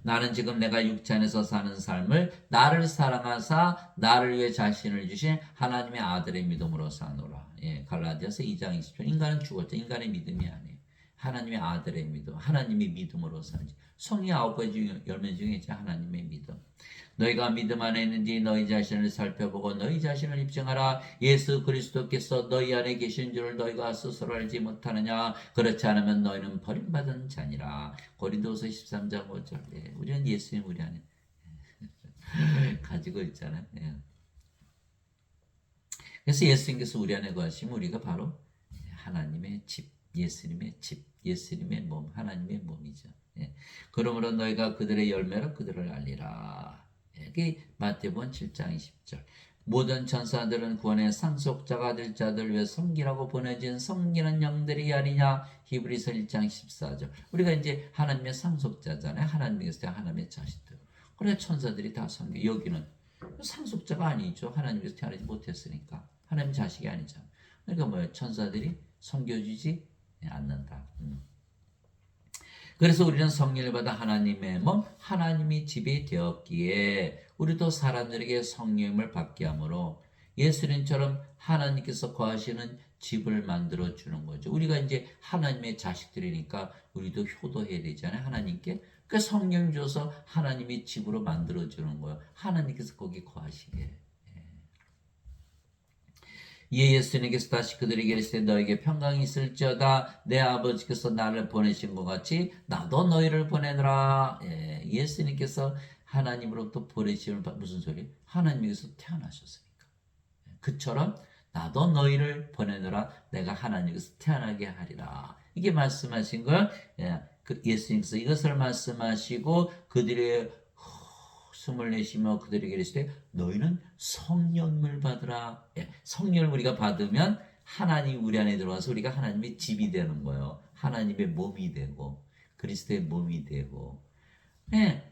나는 지금 내가 육체 안에서 사는 삶을 나를 사랑하사 나를 위해 자신을 주신 하나님의 아들의 믿음으로 사노라. 갈라디아서 2장 20절. 인간은 죽었죠. 인간의 믿음이 아니에요. 하나님의 아들의 믿음, 하나님의 믿음으로 살지. 성령 9가지 열매 중에 있죠. 하나님의 믿음. 너희가 믿음 안에 있는지 너희 자신을 살펴보고 너희 자신을 입증하라. 예수 그리스도께서 너희 안에 계신 줄을 너희가 스스로 알지 못하느냐. 그렇지 않으면 너희는 버림받은 자니라. 고린도서 13장 5절. 예, 우리는 예수님 우리 안에 가지고 있잖아요. 예. 그래서 예수님께서 우리 안에 거하시면 우리가 바로 하나님의 집, 예수님의 집, 예수님의 몸, 하나님의 몸이죠. 예. 그러므로 너희가 그들의 열매로 그들을 알리라. 예. 마태복음 7장 20절. 모든 천사들은 구원의 상속자가 될 자들 위해 섬기라고 보내진 섬기는 영들이 아니냐. 히브리서 1장 14절. 우리가 이제 하나님의 상속자잖아요. 하나님께서 하나님의 자식들. 그래 천사들이 다 섬겨. 여기는 상속자가 아니죠. 하나님께서 태어나지 못했으니까. 하나님 자식이 아니잖아. 그러니까 뭐예요? 천사들이 섬겨주지 않는다. 그래서 우리는 성령을 받아 하나님의 몸, 하나님이 집이 되었기에 우리도 사람들에게 성령을 받게 하므로 예수님처럼 하나님께서 거하시는 집을 만들어 주는 거죠. 우리가 이제 하나님의 자식들이니까 우리도 효도해야 되잖아요. 하나님께. 그 성령 줘서 하나님이 집으로 만들어 주는 거예요. 하나님께서 거기 거하시게. 이에 예수님께서 다시 그들에게 이르시되 너에게 평강이 있을지어다. 내 아버지께서 나를 보내신 것 같이 나도 너희를 보내노라. 예수님께서 하나님으로부터 보내심을 무슨 소리? 하나님께서 태어나셨으니까. 그처럼 나도 너희를 보내노라. 내가 하나님께서 태어나게 하리라. 이게 말씀하신 걸 예수님께서 이것을 말씀하시고 그들의 숨을 내쉬며 그들에게 이르시되 너희는 성령을 받으라. 성령을 우리가 받으면 하나님 우리 안에 들어와서 우리가 하나님의 집이 되는 거예요. 하나님의 몸이 되고 그리스도의 몸이 되고.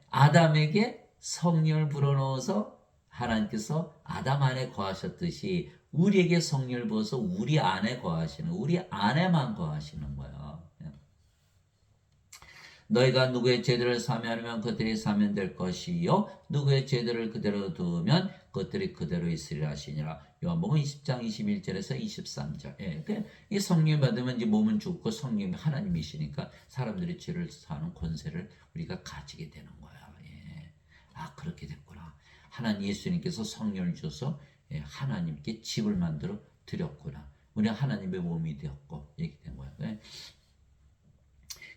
아담에게 성령을 불어넣어서 하나님께서 아담 안에 거하셨듯이 우리에게 성령을 부어서 우리 안에 거하시는, 우리 안에만 거하시는 거예요. 너희가 누구의 제도를 사면하면 그들이 사면될 것이요 누구의 제도를 그대로 두면 그들이 그대로 있으리라 하시니라. 요한복음 20장 21절에서 23절. 이 성령 받으면 이제 몸은 죽고 성령이 하나님이시니까 사람들이 죄를 사는 권세를 우리가 가지게 되는 거야. 그렇게 됐구나. 하나님 예수님께서 성령을 주셔서 하나님께 집을 만들어 드렸구나. 우리가 하나님의 몸이 되었고 이렇게 된 거야.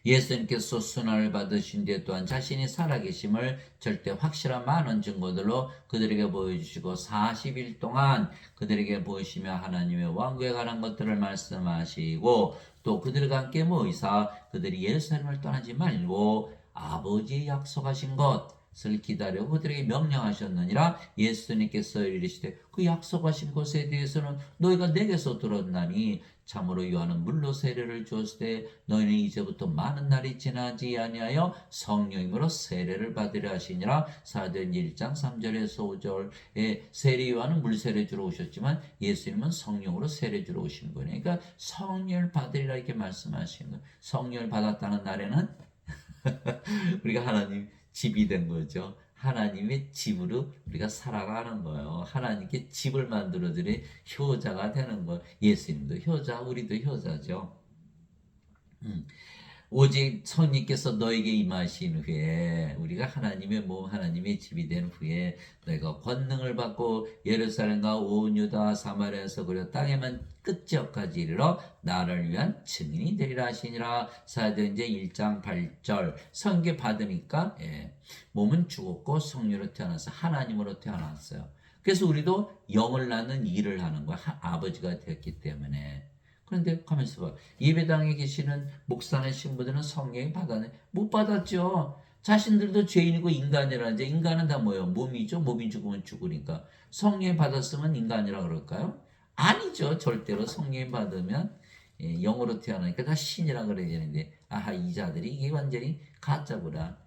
예수님께서 순환을 받으신 뒤에 또한 자신이 살아계심을 절대 확실한 많은 증거들로 그들에게 보여주시고 40일 동안 그들에게 보이시며 하나님의 왕국에 관한 것들을 말씀하시고 또 그들과 함께 모이사 그들이 예루살렘을 떠나지 말고 아버지의 약속하신 것을 기다려 그들에게 명령하셨느니라. 예수님께서 이르시되 그 약속하신 것에 대해서는 너희가 내게서 들었나니 참으로 요한은 물로 세례를 주었을 때 너희는 이제부터 많은 날이 지나지 아니하여 성령님으로 세례를 받으려 하시니라. 사도행 1장 3절에서 5절에 세례 요한은 물 세례 주러 오셨지만 예수님은 성령으로 세례 주러 오신 거예요. 그러니까 성령을 받으리라 이렇게 말씀하시는 거예요. 성령을 받았다는 날에는 우리가 하나님 집이 된 거죠. 하나님의 집으로 우리가 살아가는 거예요. 하나님께 집을 만들어드린 효자가 되는 거예요. 예수님도 효자, 우리도 효자죠. 오직 성령께서 너에게 임하신 후에 우리가 하나님의 몸 하나님의 집이 된 후에 너희가 권능을 받고 예루살렘과 온 유다 사마리아에서 그려 땅에만 끝지역까지 이르러 나를 위한 증인이 되리라 하시니라. 사도행전 1장 8절 성계 받으니까 몸은 죽었고 성령으로 태어나서 하나님으로 태어났어요. 그래서 우리도 영을 낳는 일을 하는 거야. 아버지가 되었기 때문에. 그런데 가만있어 봐. 예배당에 계시는 목사나 신부들은 성령이 받았네? 못 받았죠. 자신들도 죄인이고 인간이라는데 인간은 다 뭐예요? 몸이죠. 몸이 죽으면 죽으니까. 성령이 받았으면 인간이라 그럴까요? 아니죠. 절대로 성령이 받으면 영으로 태어나니까 다 신이라 그래야 되는데 아하 이 자들이 이게 완전히 가짜구나.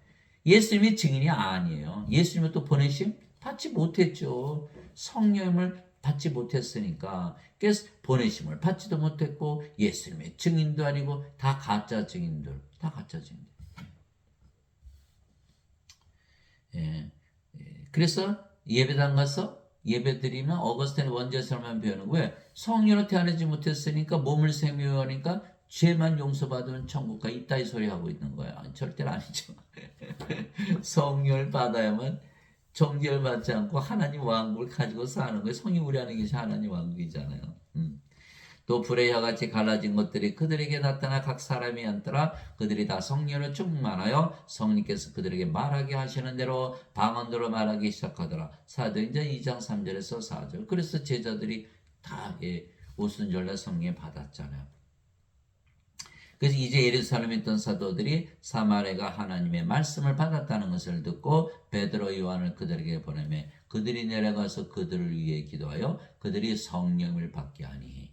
예수님이 증인이 아니에요. 예수님을 또 보내심 받지 못했죠. 성령을 받지 못했으니까 그래서 보내심을 받지도 못했고 예수님의 증인도 아니고 다 가짜 증인들. 다 가짜 증인들. 그래서 예배당 가서 예배 드리면 어거스틴 원죄설만 배우는 거예요. 성령으로 태어나지 못했으니까 몸을 생명하니까 죄만 용서받으면 천국 가 이따위 소리 하고 있는 거야. 절대로 아니죠. 성령을 받아야만 정죄를 받지 않고 하나님 왕국을 가지고 사는 거예요. 성이 우리 안에 계신 하나님 왕국이잖아요. 또 불의 혀같이 갈라진 것들이 그들에게 나타나 각 사람이 앉더라. 그들이 다 성령으로 충만하여 성령께서 그들에게 말하게 하시는 대로 방언으로 말하기 시작하더라. 사도행전 2장 3절에서 4절. 그래서 제자들이 다 오순절날 성령 받았잖아요. 그래서 이제 예루살렘에 있던 사도들이 사마리아가 하나님의 말씀을 받았다는 것을 듣고 베드로 요한을 그들에게 보내매 그들이 내려가서 그들을 위해 기도하여 그들이 성령을 받게 하니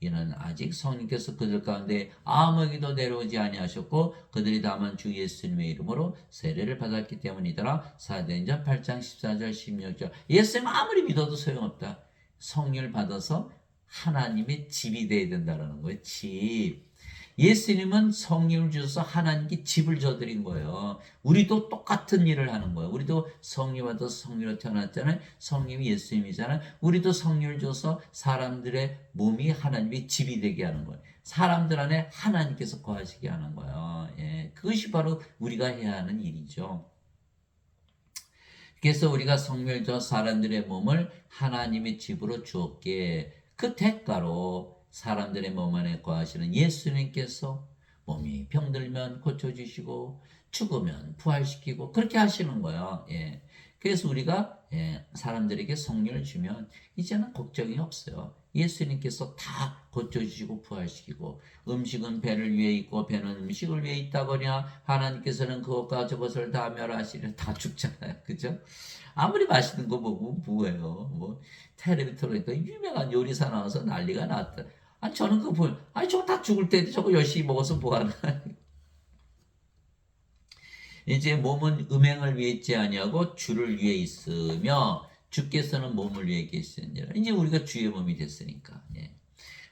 이는 아직 성령께서 그들 가운데 아무에게도 내려오지 아니하셨고 그들이 다만 주 예수님의 이름으로 세례를 받았기 때문이더라. 사도행전 8장 14절 16절. 예수님 아무리 믿어도 소용없다. 성령을 받아서 하나님의 집이 되어야 된다는 거예요. 집. 예수님은 성령을 주셔서 하나님께 집을 져드린 거예요. 우리도 똑같은 일을 하는 거예요. 우리도 성령 받아서 성령으로 태어났잖아요. 성령이 예수님이잖아요. 우리도 성령을 줘서 사람들의 몸이 하나님의 집이 되게 하는 거예요. 사람들 안에 하나님께서 거하시게 하는 거예요. 그것이 바로 우리가 해야 하는 일이죠. 그래서 우리가 성령을 줘 사람들의 몸을 하나님의 집으로 주었기에 그 대가로 사람들의 몸 안에 거하시는 예수님께서 몸이 병들면 고쳐주시고 죽으면 부활시키고 그렇게 하시는 거예요. 그래서 우리가 사람들에게 성령을 주면 이제는 걱정이 없어요. 예수님께서 다 고쳐주시고 부활시키고 음식은 배를 위해 있고 배는 음식을 위해 있다거냐 하나님께서는 그것과 저것을 다 멸하시려 다 죽잖아요. 그죠? 아무리 맛있는 거 보고 뭐예요. 뭐 텔레비 틀어니까 유명한 요리사 나와서 난리가 났다. 아니 저는 그거 보면 아니 저거 다 죽을 텐데 저거 열심히 먹어서 뭐하나. 이제 몸은 음행을 위해 있지 아니하고 주를 위해 있으며 주께서는 몸을 위해 계시느니라. 이제 우리가 주의 몸이 됐으니까.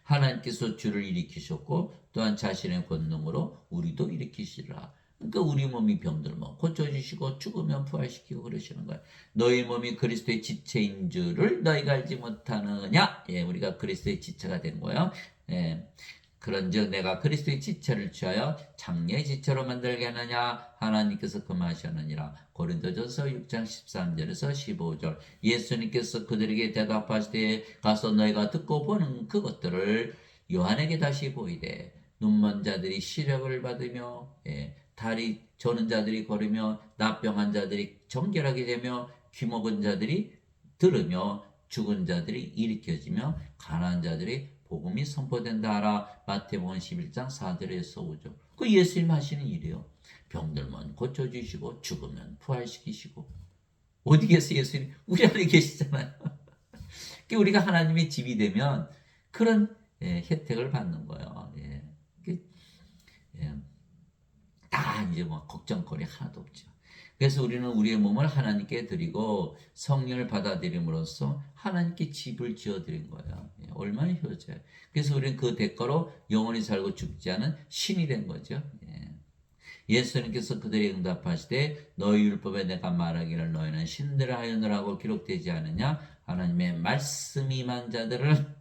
하나님께서 주를 일으키셨고 또한 자신의 권능으로 우리도 일으키시라. 그러니까 우리 몸이 병들면 고쳐주시고 죽으면 부활시키고 그러시는 거예요. 너희 몸이 그리스도의 지체인 줄을 너희가 알지 못하느냐. 우리가 그리스도의 지체가 된 거예요. 그런즉 내가 그리스도의 지체를 취하여 장래의 지체로 만들게 하느냐 하나님께서 금하셨느니라. 고린도전서 6장 13절에서 15절. 예수님께서 그들에게 대답하시되 가서 너희가 듣고 보는 그것들을 요한에게 다시 보이되 눈먼 자들이 시력을 받으며 다리 저는 자들이 걸으며 나병한 자들이 정결하게 되며 귀먹은 자들이 들으며 죽은 자들이 일으켜지며 가난한 자들이 복음이 선포된다 하라. 마태복음 11장 4절에서 5절. 그 예수님 하시는 일이에요. 병들면 고쳐주시고 죽으면 부활시키시고. 어디 계세요 예수님? 우리 안에 계시잖아요. 우리가 하나님의 집이 되면 그런 혜택을 받는 거예요. 다 이제 뭐 걱정거리 하나도 없죠. 그래서 우리는 우리의 몸을 하나님께 드리고 성령을 받아들임으로써 하나님께 집을 지어드린 거예요. 얼마나 효자예요. 그래서 우리는 그 대가로 영원히 살고 죽지 않은 신이 된 거죠. 예수님께서 그들에게 응답하시되 너희 율법에 내가 말하기를 너희는 신들을 하였느라고 기록되지 않느냐. 하나님의 말씀이 임한 자들을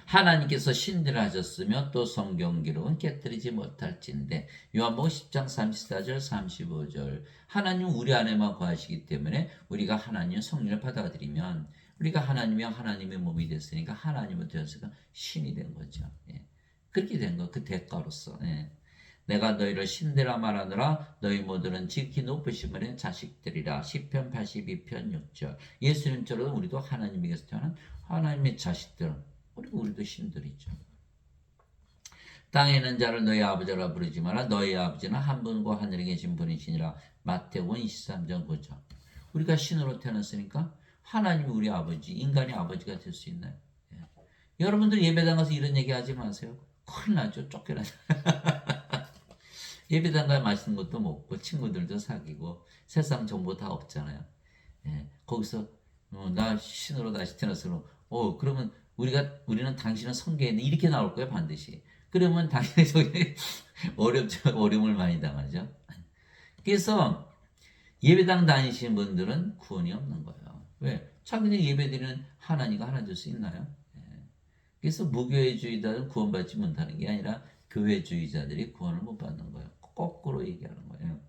하나님께서 신들을 하셨으며 또 성경 기록은 깨뜨리지 못할진대. 요한복음 10장 34절 35절. 하나님 우리 안에만 거하시기 때문에 우리가 하나님의 성령을 받아들이면 우리가 하나님이야 하나님의 몸이 됐으니까 하나님은 되었으니까 신이 된 거죠. 그렇게 된 거 그 대가로서. 내가 너희를 신들아 말하느라 너희 모두는 지극히 높으신 분의 자식들이라. 시편 82편 6절. 예수님처럼 우리도 하나님에게서 태어난 하나님의 자식들. 우리도 신들이죠. 땅에 있는 자를 너희 아버지라 부르지 마라. 너희 아버지는 한 분과 하늘에 계신 분이시니라. 마태복음 23장 9절. 우리가 신으로 태어났으니까 하나님이 우리 아버지, 인간의 아버지가 될 수 있나요? 여러분들 예배당 가서 이런 얘기 하지 마세요. 큰일 나죠. 쫓겨나죠. 예배당 가서 맛있는 것도 먹고 친구들도 사귀고 세상 정보 다 없잖아요. 거기서 나 신으로 다시 태어났어. 그러면 우리는 당신은 성계했네 이렇게 나올 거예요 반드시. 그러면 당신이 어려움을 많이 당하죠. 그래서 예배당 다니시는 분들은 구원이 없는 거예요. 왜? 자기들 예배드리는 하나님과 하나 될 수 있나요? 그래서 무교회주의자들은 구원받지 못하는 게 아니라 교회주의자들이 구원을 못 받는 거예요. 거꾸로 얘기하는 거예요.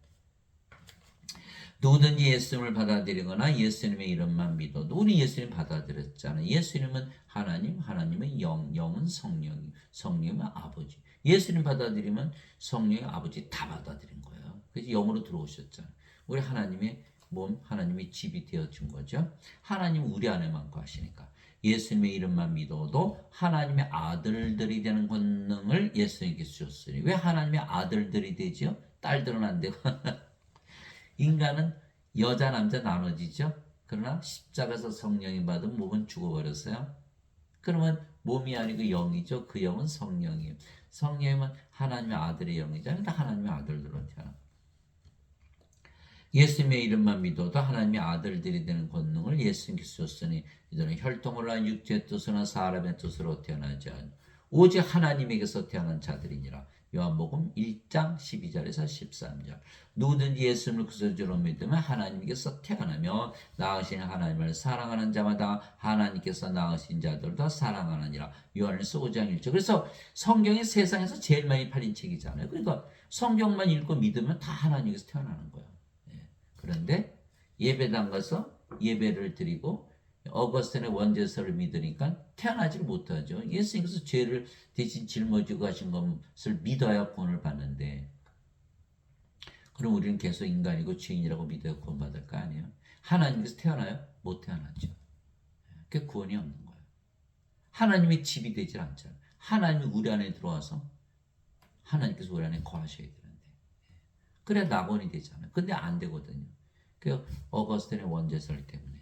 누구든지 예수님을 받아들이거나 예수님의 이름만 믿어도 우리 예수님 받아들였잖아요. 예수님은 하나님, 하나님은 영, 영은 성령, 성령은 아버지. 예수님 받아들이면 성령의 아버지 다 받아들인 거예요. 그래서 영으로 들어오셨잖아요. 우리 하나님의 몸, 하나님의 집이 되어준 거죠. 하나님 우리 안에만 거하시니까. 예수님의 이름만 믿어도 하나님의 아들들이 되는 권능을 예수님께 주셨으니 왜 하나님의 아들들이 되죠? 딸들은 안 되고 인간은 여자 남자 나눠지죠. 그러나 십자가에서 성령이 받은 몸은 죽어버렸어요. 그러면 몸이 아니고 영이죠. 그 영은 성령이에요. 성령은 하나님의 아들의 영이잖아요. 하나님의 아들들로 태어나. 예수님의 이름만 믿어도 하나님의 아들들이 되는 권능을 예수님께서 줬으니 이들은 혈통으로 한 육체의 뜻으나 사람의 뜻으로 태어나지 않 오직 하나님에게서 태어난 자들이니라. 요한복음 1장 12절에서 13절. 누구든지 예수님을 그리스도로 믿으면 하나님께서 태어나며 낳으신 하나님을 사랑하는 자마다 하나님께서 낳으신 자들도 사랑하느니라. 요한일서 5장 1절. 그래서 성경이 세상에서 제일 많이 팔린 책이잖아요. 그러니까 성경만 읽고 믿으면 다 하나님께서 태어나는 거예요. 그런데 예배당 가서 예배를 드리고 어거스틴의 원죄서를 믿으니까 태어나지 못하죠. 예수님께서 죄를 대신 짊어지고 가신 것을 믿어야 구원을 받는데 그럼 우리는 계속 인간이고 죄인이라고 믿어야 구원받을 거 아니에요. 하나님께서 태어나요? 못 태어났죠. 그게 구원이 없는 거예요. 하나님의 집이 되질 않잖아요. 하나님이 우리 안에 들어와서 하나님께서 우리 안에 거하셔야 되는데 그래야 낙원이 되잖아요. 근데 안 되거든요. 그 어거스틴의 원죄설 때문에.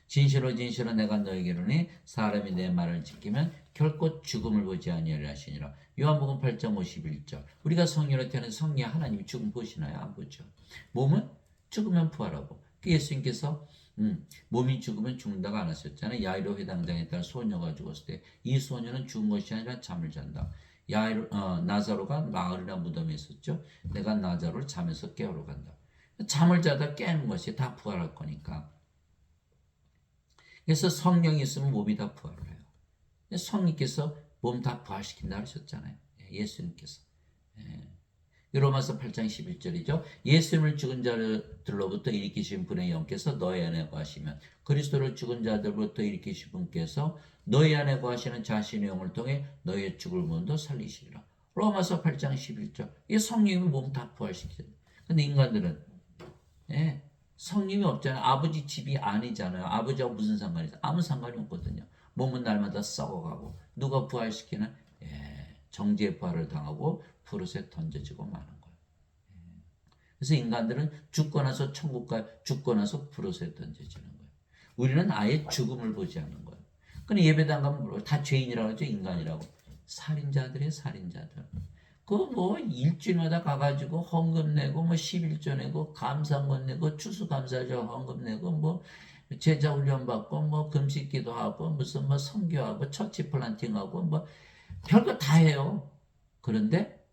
진실로 진실로 내가 너에게 이르노니 사람이 내 말을 지키면 결코 죽음을 보지 아니하리라 하시니라. 요한복음 8장 51절. 우리가 성령으로 태어난 성령 하나님이 죽음 보시나요? 안 보죠. 몸은 죽으면 부활하고. 예수님께서 몸이 죽으면 죽는다고 안 하셨잖아요. 야이로 회당장에 따라 소녀가 죽었을 때 이 소녀는 죽은 것이 아니라 잠을 잔다. 나사로가 마을이나 무덤에 있었죠. 내가 나사로를 잠에서 깨우러 간다. 잠을 자다 깨는 것이 다 부활할 거니까. 그래서 성령이 있으면 몸이 다 부활을 해요. 성령께서 몸 다 부활시킨다 하셨잖아요. 예수님께서. 로마서 8장 11절이죠. 예수님을 죽은 자들로부터 일으키신 분의 영께서 너희 안에 거하시면 그리스도를 죽은 자들로부터 일으키신 분께서 너희 안에 거하시는 자신의 영을 통해 너희의 죽을 몸도 살리시리라. 로마서 8장 11절. 이 성령이 몸 다 부활시켜요. 근데 인간들은 성령이 없잖아요. 아버지 집이 아니잖아요. 아버지하고 무슨 상관이 있어요? 아무 상관이 없거든요. 몸은 날마다 썩어가고 누가 부활시키나? 정죄의 부활을 당하고 푸릇에 던져지고 마는 거예요. 그래서 인간들은 죽고 나서 천국가 죽고 나서 푸릇에 던져지는 거예요. 우리는 아예 죽음을 보지 않는 거예요. 근데 예배당 가면 다 죄인이라고 하죠. 인간이라고. 살인자들의 살인자들. 뭐 일주일마다 가가지고 헌금 내고 뭐 11조 내고 감사원 내고 추수감사절 헌금 내고 뭐 제자 훈련 받고 뭐 금식 기도하고 무슨 뭐 선교하고 처치 플란팅하고 뭐 별거 다 해요. 그런데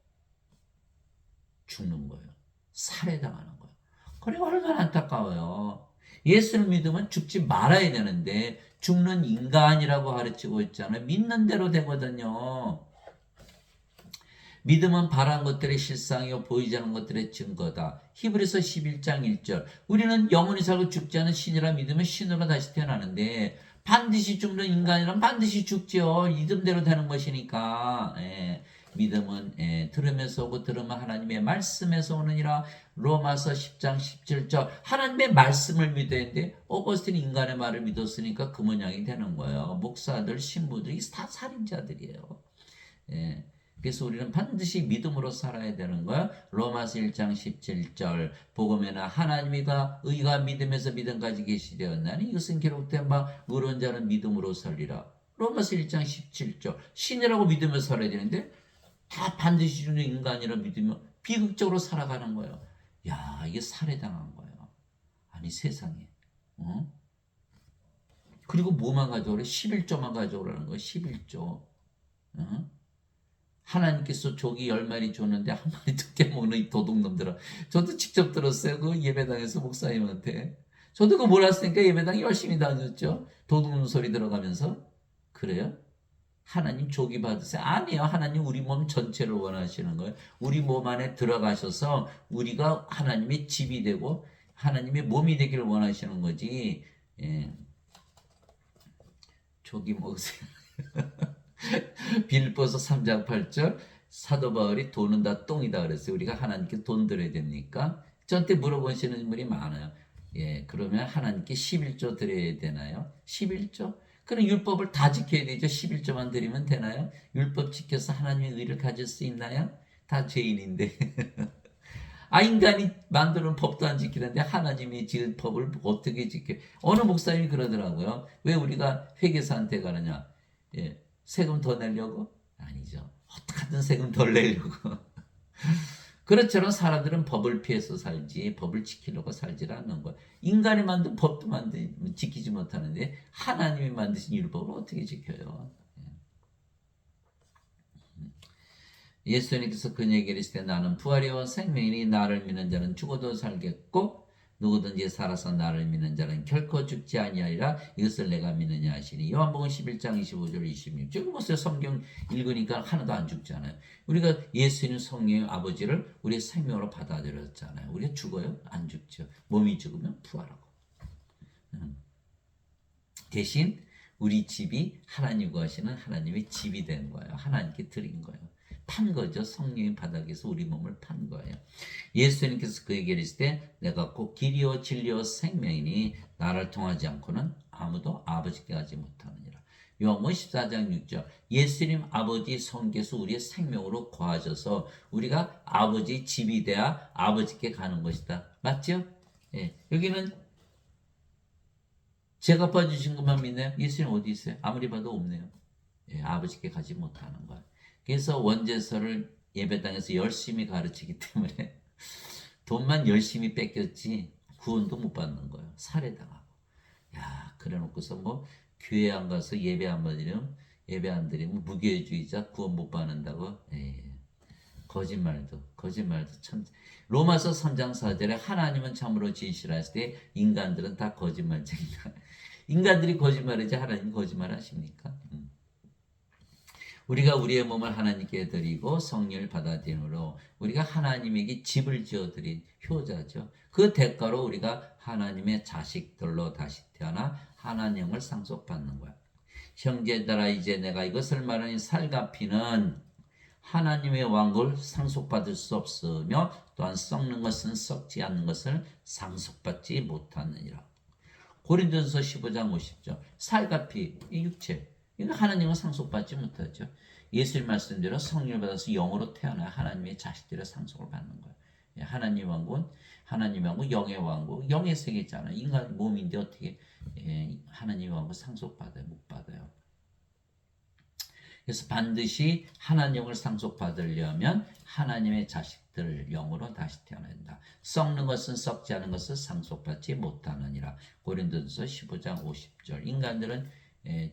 죽는 거예요. 살해당하는 거예요. 그리고 얼마나 안타까워요. 예수를 믿으면 죽지 말아야 되는데 죽는 인간이라고 가르치고 있잖아요. 믿는 대로 되거든요. 믿음은 바란 것들의 실상이요 보이지 않는 것들의 증거다. 히브리서 11장 1절. 우리는 영원히 살고 죽지 않은 신이라 믿으면 신으로 다시 태어나는데 반드시 죽는 인간이란 반드시 죽죠. 믿음대로 되는 것이니까. 믿음은 들으면서 오고 들으면 하나님의 말씀에서 오느니라. 로마서 10장 17절. 하나님의 말씀을 믿어야 되는데 어거스틴 인간의 말을 믿었으니까 그 모양이 되는 거예요. 목사들, 신부들이 다 살인자들이에요. 그래서 우리는 반드시 믿음으로 살아야 되는 거야. 로마서 1장 17절. 복음에는 하나님이가 의가 믿음에서 믿음까지 계시되었나니 이것은 기록된 바 의로운 자는 믿음으로 살리라. 로마서 1장 17절. 신이라고 믿으며 살아야 되는데 다 반드시 주는 인간이라 믿으며 비극적으로 살아가는 거예요. 야, 이게 살해당한 거예요. 아니 세상에. 그리고 뭐만 가져오래? 11조만 가져오라는 거예요. 11조. 하나님께서 조기 10마리 줬는데 한 마리도 깨먹는 이 도둑놈들아. 저도 직접 들었어요. 그 예배당에서 목사님한테. 저도 그거 몰랐으니까 예배당 열심히 다녔죠. 도둑놈 소리 들어가면서. 그래요? 하나님 조기 받으세요. 아니에요. 하나님 우리 몸 전체를 원하시는 거예요. 우리 몸 안에 들어가셔서 우리가 하나님의 집이 되고 하나님의 몸이 되기를 원하시는 거지. 예. 조기 먹으세요. 빌립보서 3장 8절 사도 바울이 돈은 다 똥이다 그랬어요. 우리가 하나님께 돈 드려야 됩니까? 저한테 물어보시는 분이 많아요. 예, 그러면 하나님께 11조 드려야 되나요? 11조? 그럼 율법을 다 지켜야 되죠. 11조만 드리면 되나요? 율법 지켜서 하나님의 의를 가질 수 있나요? 다 죄인인데. 인간이 만드는 법도 안 지키는데 하나님이 지은 법을 어떻게 지켜? 어느 목사님이 그러더라고요. 왜 우리가 회계사한테 가느냐? 예, 세금 더 내려고? 아니죠. 어떻게든 세금 덜 내려고. 그렇처럼 사람들은 법을 피해서 살지 법을 지키려고 살지 않는 거예요. 인간이 만든 법도 지키지 못하는데 하나님이 만드신 율법을 어떻게 지켜요? 예수님께서 그에게 이르시되 나는 부활이와 생명이니 나를 믿는 자는 죽어도 살겠고 누구든지 살아서 나를 믿는 자는 결코 죽지 아니하리라. 이것을 내가 믿느냐 하시니. 요한복음 11장 25절 26절. 지금 보세요. 성경 읽으니까 하나도 안 죽잖아요. 우리가 예수님 성령의 아버지를 우리의 생명으로 받아들였잖아요. 우리가 죽어요? 안 죽죠. 몸이 죽으면 부활하고. 대신 우리 집이 하나님 구하시는 하나님의 집이 된 거예요. 하나님께 드린 거예요. 판 거죠. 성령의 바닥에서 우리 몸을 판 거예요. 예수님께서 그에게 이르시되 내가 곧 길이요 진리요 생명이니 나를 통하지 않고는 아무도 아버지께 가지 못하느니라. 요한복음 14장 6절. 예수님 아버지 성께서 우리의 생명으로 거하셔서 우리가 아버지 집이 돼야 아버지께 가는 것이다. 맞죠? 예. 여기는 제가 봐주신 것만 믿나요? 예수님 어디 있어요? 아무리 봐도 없네요. 예, 아버지께 가지 못하는 거예요. 그래서 원죄서를 예배당에서 열심히 가르치기 때문에 돈만 열심히 뺏겼지 구원도 못 받는 거예요. 살해당하고. 야, 그래 놓고서 뭐 교회 안 가서 예배 안 드리면 무교회주의자 구원 못 받는다고. 에이, 거짓말도 참. 로마서 3장 4절에 하나님은 참으로 진실하실 때 인간들은 다 거짓말쟁이다. 인간들이 거짓말이지 하나님 거짓말 하십니까? 우리가 우리의 몸을 하나님께 드리고 성령을 받아들임으로 우리가 하나님에게 집을 지어드린 효자죠. 그 대가로 우리가 하나님의 자식들로 다시 태어나 하나님을 상속받는 거야. 형제들아 이제 내가 이것을 말하니 살갑이는 하나님의 왕국을 상속받을 수 없으며 또한 썩는 것은 썩지 않는 것을 상속받지 못하느니라. 고린도전서 15장 50절. 살갑이 이 육체 이거 하나님은 상속받지 못하죠. 예수님 말씀대로 성령을 받아서 영으로 태어나 하나님의 자식들의 상속을 받는 거예요. 하나님 왕국은 영의 왕국, 영의 세계잖아요. 인간 몸인데 어떻게 하나님 왕국 상속받아요? 못 받아요. 그래서 반드시 하나님을 상속받으려면 하나님의 자식들 영으로 다시 태어나야 된다. 썩는 것은 썩지 않은 것을 상속받지 못하느니라. 고린도전서 15장 50절. 인간들은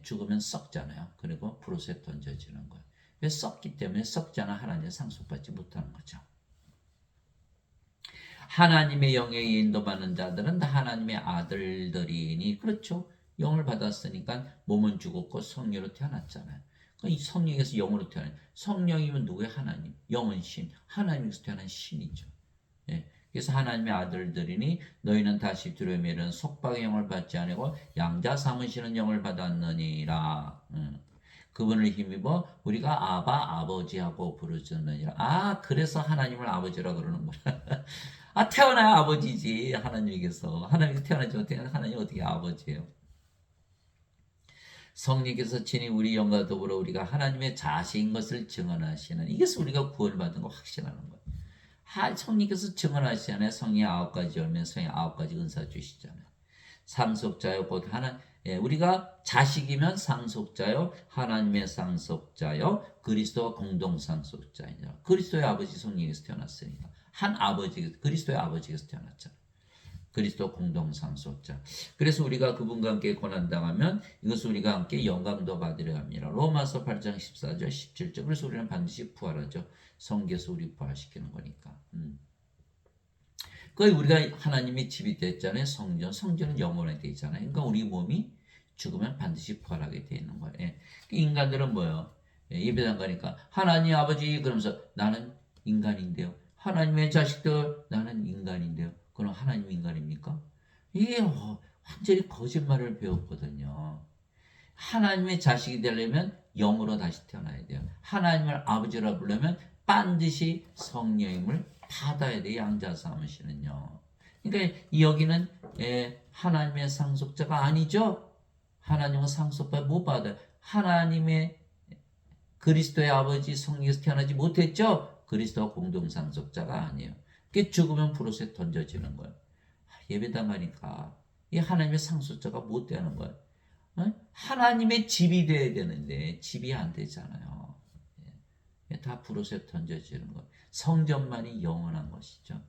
죽으면 썩잖아요. 그리고 불옷에 던져지는 거예요. 왜 썩기 때문에 썩지 않아 하나님을 상속받지 못하는 거죠. 하나님의 영에 인도받는 자들은 다 하나님의 아들들이니 그렇죠. 영을 받았으니까 몸은 죽었고 성령으로 태어났잖아요. 이 성령에서 영으로 태어나요. 성령이면 누구예요? 하나님. 영은 신. 하나님에서 태어난 신이죠. 예. 그래서 하나님의 아들들이니 너희는 다시 두려움에 이르는 속박의 영을 받지 아니고 양자 삼으시는 영을 받았느니라. 그분을 힘입어 우리가 아바 아버지하고 부르짖느니라. 그래서 하나님을 아버지라 그러는구나. 태어나야 아버지지. 하나님께서 태어나지 못해 하나님 어떻게 아버지예요? 성령께서 친히 우리 영과 더불어 우리가 하나님의 자식인 것을 증언하시는, 이것을 우리가 구원받은 거 확신하는 거예요. 성령께서 증언하시잖아요. 성령의 9가지 열매, 성령의 9가지 은사 주시잖아요. 상속자요 곧 우리가 자식이면 상속자요, 하나님의 상속자요, 그리스도와 공동 상속자이냐. 그리스도의 아버지 성령에서 태어났으니까 한 아버지, 그리스도의 아버지에서 태어났잖아요. 그리스도 공동 상속자. 그래서 우리가 그분과 함께 고난당하면 이것을 우리가 함께 영광도 받으려 합니다. 로마서 8장 14절 17절. 그래서 우리는 반드시 부활하죠. 성경에서 우리 부활시키는 거니까. 거의 우리가 하나님의 집이 됐잖아요. 성전은 영원하게 되어 있잖아요. 그러니까 우리 몸이 죽으면 반드시 부활하게 되어 있는 거예요. 예. 인간들은 뭐예요? 예, 예배당 가니까 하나님 아버지 그러면서 나는 인간인데요. 하나님의 자식들 나는 인간인데요. 그럼 하나님 인간입니까? 이게 완전히 거짓말을 배웠거든요. 하나님의 자식이 되려면 영으로 다시 태어나야 돼요. 하나님을 아버지라 부르려면 반드시 성령님을 받아야 돼요. 양자 삼으시는요. 그러니까 여기는 하나님의 상속자가 아니죠. 하나님은 상속받 못 받아요. 하나님의 그리스도의 아버지 성령에서 태어나지 못했죠. 그리스도와 공동 상속자가 아니에요. 그게 죽으면 불옷에 던져지는 거예요. 예배당 가니까 이 하나님의 상속자가 못 되는 거예요. 하나님의 집이 돼야 되는데 집이 안 되잖아요. 다 불옷에 던져지는 것. 성전만이 영원한 것이죠.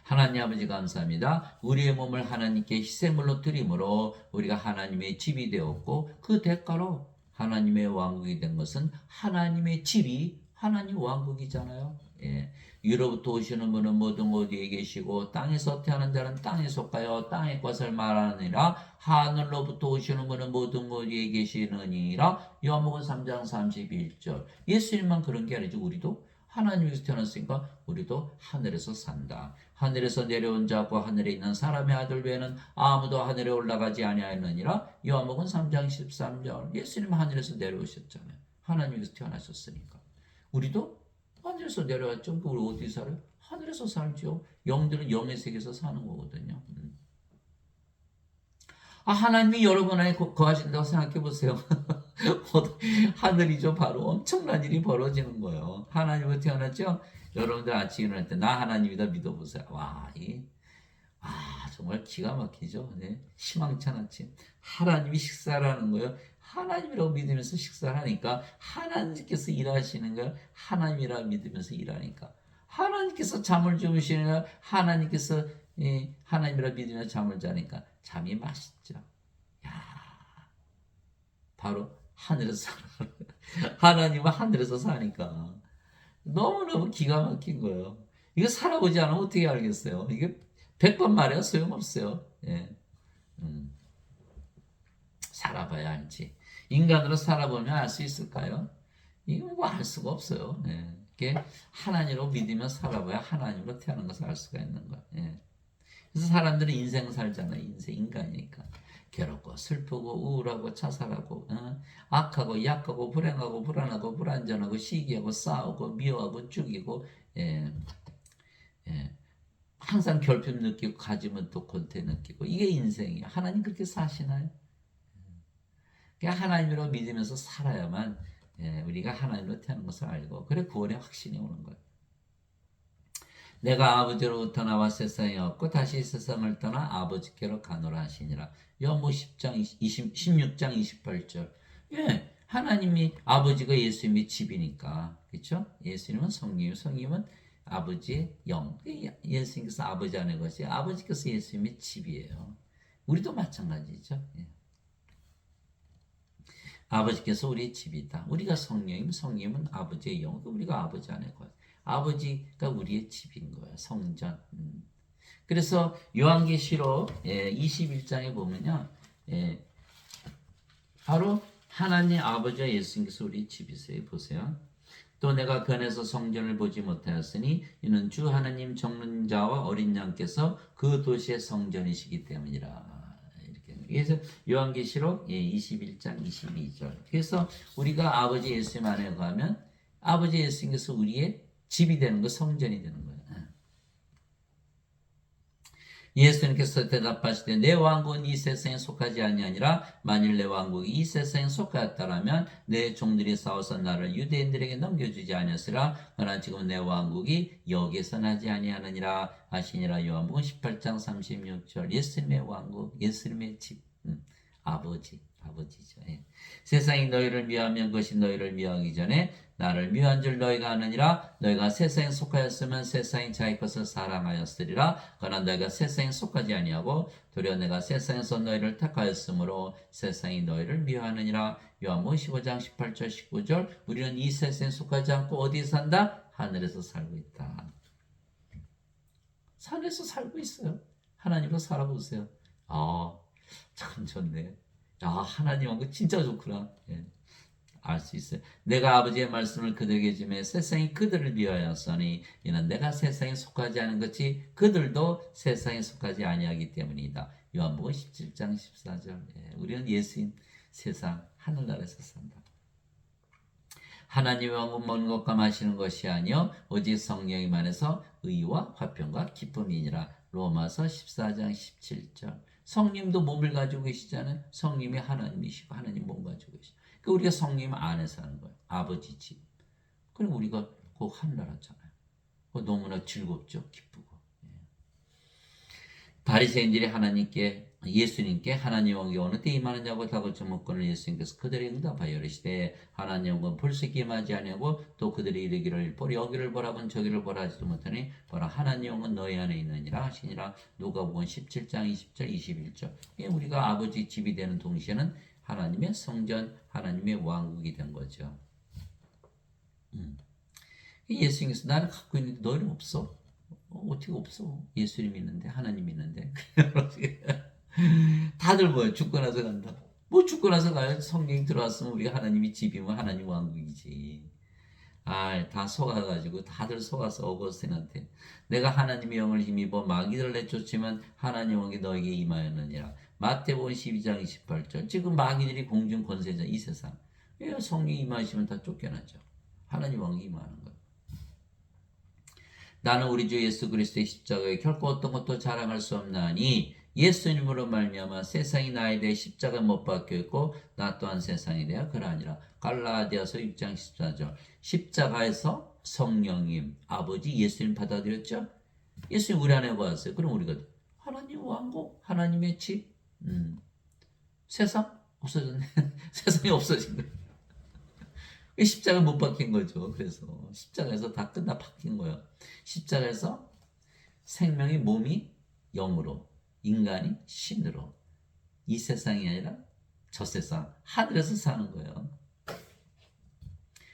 하나님 아버지 감사합니다. 우리의 몸을 하나님께 희생물로 드림으로 우리가 하나님의 집이 되었고 그 대가로 하나님의 왕국이 된 것은 하나님의 집이 하나님 왕국이잖아요. 예. 위로부터 오시는 분은 모든 어디에 계시고 땅에서 태어난 자는 땅에 속하여 땅의 것을 말하느니라. 하늘로부터 오시는 분은 모든 어디에 계시느니라. 요한복음 3장 31절. 예수님만 그런 게 아니죠. 우리도 하나님에서 태어났으니까 우리도 하늘에서 산다. 하늘에서 내려온 자고 하늘에 있는 사람의 아들 외에는 아무도 하늘에 올라가지 아니하였느니라. 요한복음 3장 13절. 예수님 하늘에서 내려오셨잖아요. 하나님에서 태어나셨으니까. 우리도 하늘에서 내려왔죠. 우리 어디 살아요? 하늘에서 살죠. 영들은 영의 세계에서 사는 거거든요. 하나님이 여러분 안에 거하신다고 생각해 보세요. 하늘이죠. 바로 엄청난 일이 벌어지는 거예요. 하나님으로 태어났죠. 여러분들 아침에 일어날 때 나 하나님이다 믿어보세요. 정말 기가 막히죠. 네. 희망찬 아침. 하나님이 식사를 하는 거예요. 하나님이라고 믿으면서 식사를 하니까 하나님께서 일하시는 거예요. 하나님이라고 믿으면서 일하니까 하나님께서 잠을 주무시는 거예요. 하나님께서 하나님이라고 믿으면서 잠을 자니까 잠이 맛있죠. 바로 하늘에서 살아요. 하나님은 하늘에서 사니까 너무너무 기가 막힌 거예요. 이거 살아보지 않으면 어떻게 알겠어요? 이게 100번 말해야 소용없어요. 예. 살아봐야 알지. 인간으로 살아보면 알 수 있을까요? 이거 뭐 알 수가 없어요. 예. 이게 하나님으로 믿으며 살아봐야 하나님으로 태어난 것을 알 수가 있는 거예요. 예. 그래서 사람들은 인생 살잖아요. 인간이니까. 괴롭고 슬프고 우울하고 자살하고 악하고 약하고 불행하고 불안하고 불안전하고 시기하고 싸우고 미워하고 죽이고 예. 항상 결핍 느끼고 가지면 또 권태 느끼고 이게 인생이에요. 하나님 그렇게 사시나요? 그러니까 하나님으로 믿으면서 살아야만 우리가 하나님으로 태어난 것을 알고 그래 구원의 확신이 오는 거예요. 내가 아버지로부터 나와 세상에 왔고 다시 세상을 떠나 아버지께로 가노라 하시니라. 요한복음 16장 28절. 예, 하나님이 아버지가 예수님의 집이니까 그렇죠? 예수님은 성령님은 아버지의 영. 예수님께서 아버지 안에 것이 아버지께서 예수님의 집이에요. 우리도 마찬가지죠. 예. 아버지께서 우리의 집이다. 우리가 성령님은 아버지의 영. 우리가 아버지 안에 것. 아버지가 우리의 집인 거예요. 성전. 그래서 요한계시록 21장에 보면요. 바로 하나님 아버지와 예수님께서 우리 집이세요. 보세요. 또 내가 변해서 성전을 보지 못하였으니 이는 주 하나님 적는 자와 어린 양께서 그 도시의 성전이시기 때문이라. 그래서 요한계시록 21장 22절. 그래서 우리가 아버지 예수님 안에 가면 아버지 예수님께서 우리의 집이 되는 거, 성전이 되는 거예요. 예수님께서 대답하시되 내 왕국은 이 세상에 속하지 아니하니라. 만일 내 왕국이 이 세상에 속하였다라면 내 종들이 싸워서 나를 유대인들에게 넘겨주지 아니었으라. 그러나 지금 내 왕국이 여기서 나지 아니하느니라 하시니라. 요한복음 18장 36절. 예수님의 왕국, 예수님의 집, 아버지죠. 예. 세상이 너희를 미워하면 그것이 너희를 미워하기 전에 나를 미워한 줄 너희가 아느니라. 너희가 세상에 속하였으면 세상이 자기 것을 사랑하였으리라. 그러나 너희가 세상에 속하지 아니하고 도리어 내가 세상에서 너희를 택하였으므로 세상이 너희를 미워하느니라. 요한복음 15장 18절 19절. 우리는 이 세상에 속하지 않고 어디에 산다? 하늘에서 살고 있다. 하늘에서 살고 있어요. 하나님으로 살아보세요. 참 좋네. 야, 하나님 왕국 진짜 좋구나. 예, 알 수 있어요. 내가 아버지의 말씀을 그들에게 주매 세상이 그들을 위하였으니 이는 내가 세상에 속하지 않은 것이 그들도 세상에 속하지 아니하기 때문이다. 요한복음 17장 14절. 예, 우리는 예수인 세상 하늘나라에서 산다. 하나님의 왕국 먹는 것과 마시는 것이 아니요 오직 성령이만해서 의와 화평과 기쁨이니라. 로마서 14장 17절. 성님도 몸을 가지고 계시잖아요. 성님이 하나님이시고 하나님 몸 가지고 계시고. 그 우리가 성님 안에서 하는 거예요. 아버지 집. 그럼 우리가 그 하늘나라잖아요. 너무나 즐겁죠. 기쁘고. 바리새인들이 예수님께 하나님 왕국이 어느 때 임하느냐고 다그쳐 묻고는 예수님께서 그들에게 응답하여 이르시되 하나님 왕국은 벌써 임하지 아니하고 또 그들이 이르기를 여기를 보라곤 저기를 보라 하지도 못하니 보라 하나님 왕국은 너희 안에 있느니라 하시니라. 누가복음 17장 20절 21절. 우리가 아버지 집이 되는 동시에는 하나님의 성전, 하나님의 왕국이 된 거죠. 예수님께서 나를 갖고 있는데 너희는 없어? 어떻게 없어? 예수님 있는데 하나님 있는데 다들 뭐야 죽고 나서 간다. 뭐 죽고 나서 가요. 성령이 들어왔으면 우리가 하나님이 집이면 하나님 왕국이지. 다 속아가지고 다들 속아서 어거스틴한테 내가 하나님의 영을 힘입어 마귀를 내쫓으면 하나님 왕이 너에게 임하였느니라. 마태복음 12장 28절. 지금 마귀들이 공중 권세자 이 세상. 성령이 임하시면 다 쫓겨나죠. 하나님 왕이 임하는 거예요. 나는 우리 주 예수 그리스도의 십자가에 결코 어떤 것도 자랑할 수 없나니 예수님으로 말미암아 세상이 나에 대해 십자가 못 박혔고 나 또한 세상에 대해 그러하니라. 갈라디아서 6장 14절. 십자가에서 성령님 아버지 예수님 받아들였죠. 예수님 우리 안에 왔어요. 그럼 우리가 하나님 왕국 하나님의 집 세상 없어졌네. 세상이 없어진 거예요. 십자가 못 박힌 거죠. 그래서 십자가에서 다 끝나 박힌 거예요. 십자가에서 생명의 몸이 영으로, 인간이 신으로, 이 세상이 아니라 저 세상, 하늘에서 사는 거예요.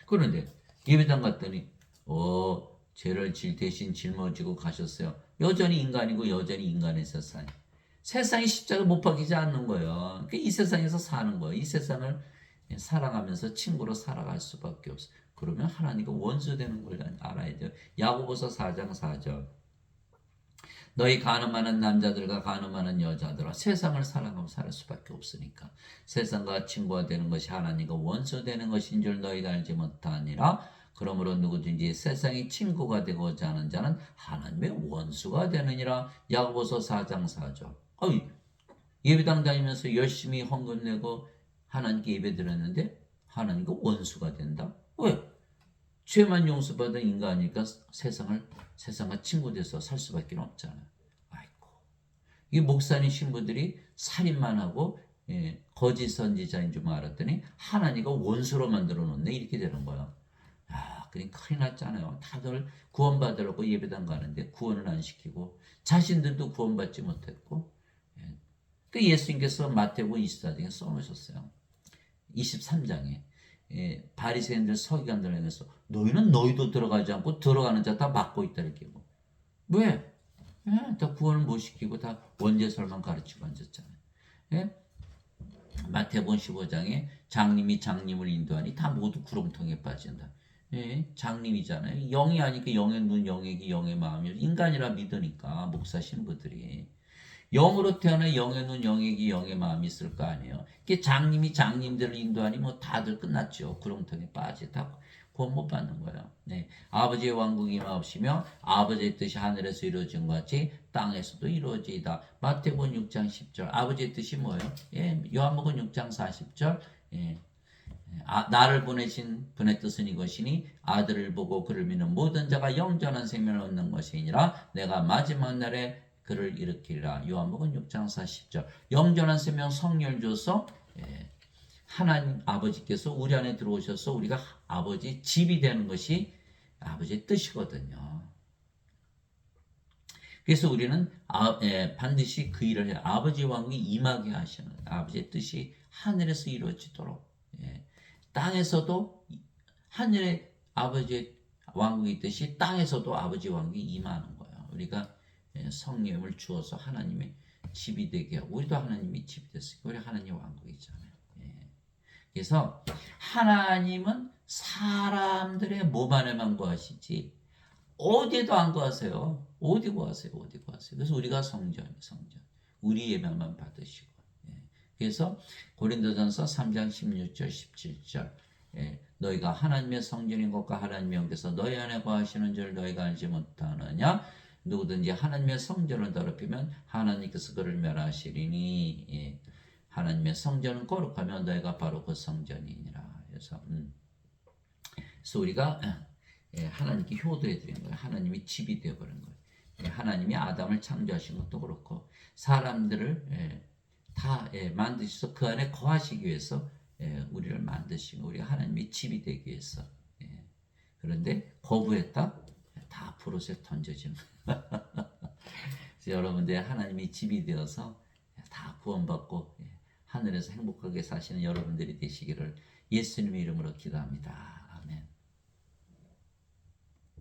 그런데 예배당 갔더니 죄를 대신 짊어지고 가셨어요. 여전히 인간이고 여전히 인간의 세상. 세상이 십자가 못 박히지 않는 거예요. 이 세상에서 사는 거예요. 이 세상을 사랑하면서 친구로 살아갈 수밖에 없어. 그러면 하나님과 원수 되는 걸 알아야 돼요. 야고보서 4장 4절. 너희 간음하는 남자들과 간음하는 여자들아 세상을 사랑하며 살 수밖에 없으니까 세상과 친구가 되는 것이 하나님과 원수 되는 것인 줄 너희가 알지 못하니라. 그러므로 누구든지 세상이 친구가 되고자 하는 자는 하나님의 원수가 되느니라. 야고보서 4장 4절. 예배당 다니면서 열심히 헌금 내고 하나님께 예배 드렸는데 하나님과 원수가 된다? 왜? 죄만 용서받은 인간이니까 세상과 친구 돼서 살 수밖에 없잖아요. 아이고. 이 목사님 신부들이 살인만 하고 거짓 선지자인 줄 알았더니 하나님과 원수로 만들어 놓네. 이렇게 되는 거야. 그냥 큰일 났잖아요. 다들 구원받으라고 예배당 가는데 구원을 안 시키고 자신들도 구원받지 못했고 예수님께서 마태복음 24장에 써놓으셨어요. 23장에 바리새인들 서기관들 향해서 너희는 너희도 들어가지 않고 들어가는 자 다 막고 있다 이렇게. 왜? 다 구원을 못 시키고 다 원죄설만 가르치고 앉았잖아요. 마태복음 15장에 장님이 장님을 인도하니 다 모두 구렁텅이에 빠진다. 장님이잖아요. 영이 아니까 영의 눈, 영의 귀, 영의 마음이 인간이라 믿으니까 목사 신부들이 영으로 태어나 영의 눈, 영의 귀, 영의 마음이 있을 거 아니에요. 이게 장님이 장님들을 인도하니 뭐 다들 끝났죠. 구렁텅이에 빠지다 구원 못 받는 거예요. 아버지의 왕국이 임하옵시며 아버지의 뜻이 하늘에서 이루어진 것 같이 땅에서도 이루어지이다. 마태복음 6장 10절. 아버지의 뜻이 뭐예요? 요한복음 6장 40절. 나를 보내신 분의 뜻은 이것이니 아들을 보고 그를 믿는 모든 자가 영전한 생명을 얻는 것이니라. 내가 마지막 날에 그를 일으키리라. 요한복음 6장 40절. 영전한 생명 성령을 줘서 하나님 아버지께서 우리 안에 들어오셔서 우리가 아버지 집이 되는 것이 아버지의 뜻이거든요. 그래서 우리는 반드시 그 일을 해요. 아버지 왕국이 임하게 하시는 거예요. 아버지의 뜻이 하늘에서 이루어지도록. 땅에서도 하늘에 아버지의 왕국이 있듯이 땅에서도 아버지 왕국이 임하는 거예요. 우리가 성령을 주어서 하나님의 집이 되게 하고 우리도 하나님이 집이 됐으니까 우리 하나님 왕국이잖아요. 예. 그래서 하나님은 사람들의 몸 안에만 거하시지 어디에도 안 거하세요. 어디 거하세요? 어디 거하세요? 그래서 우리가 성전. 우리 예배만 받으시고. 예. 그래서 고린도전서 3장 16절 17절 너희가 하나님의 성전인 것과 하나님의 영께서 너희 안에 거하시는 줄 너희가 알지 못하느냐? 누구든지 하나님의 성전을 더럽히면 하나님께서 그를 멸하시리니 하나님의 성전은 거룩하면 너희가 바로 그 성전이니라. 그래서 우리가 하나님께 효도해 드린 거예요. 하나님이 집이 되어버린 거예요. 하나님이 아담을 창조하신 것도 그렇고 사람들을 다 만드셔서 그 안에 거하시기 위해서 우리를 만드신 거, 우리가 하나님의 집이 되기 위해서. 그런데 거부했다? 다 브롯에 던져지는 거예요. 그래서 여러분들 하나님이 집이 되어서 다 구원받고 하늘에서 행복하게 사시는 여러분들이 되시기를 예수님의 이름으로 기도합니다.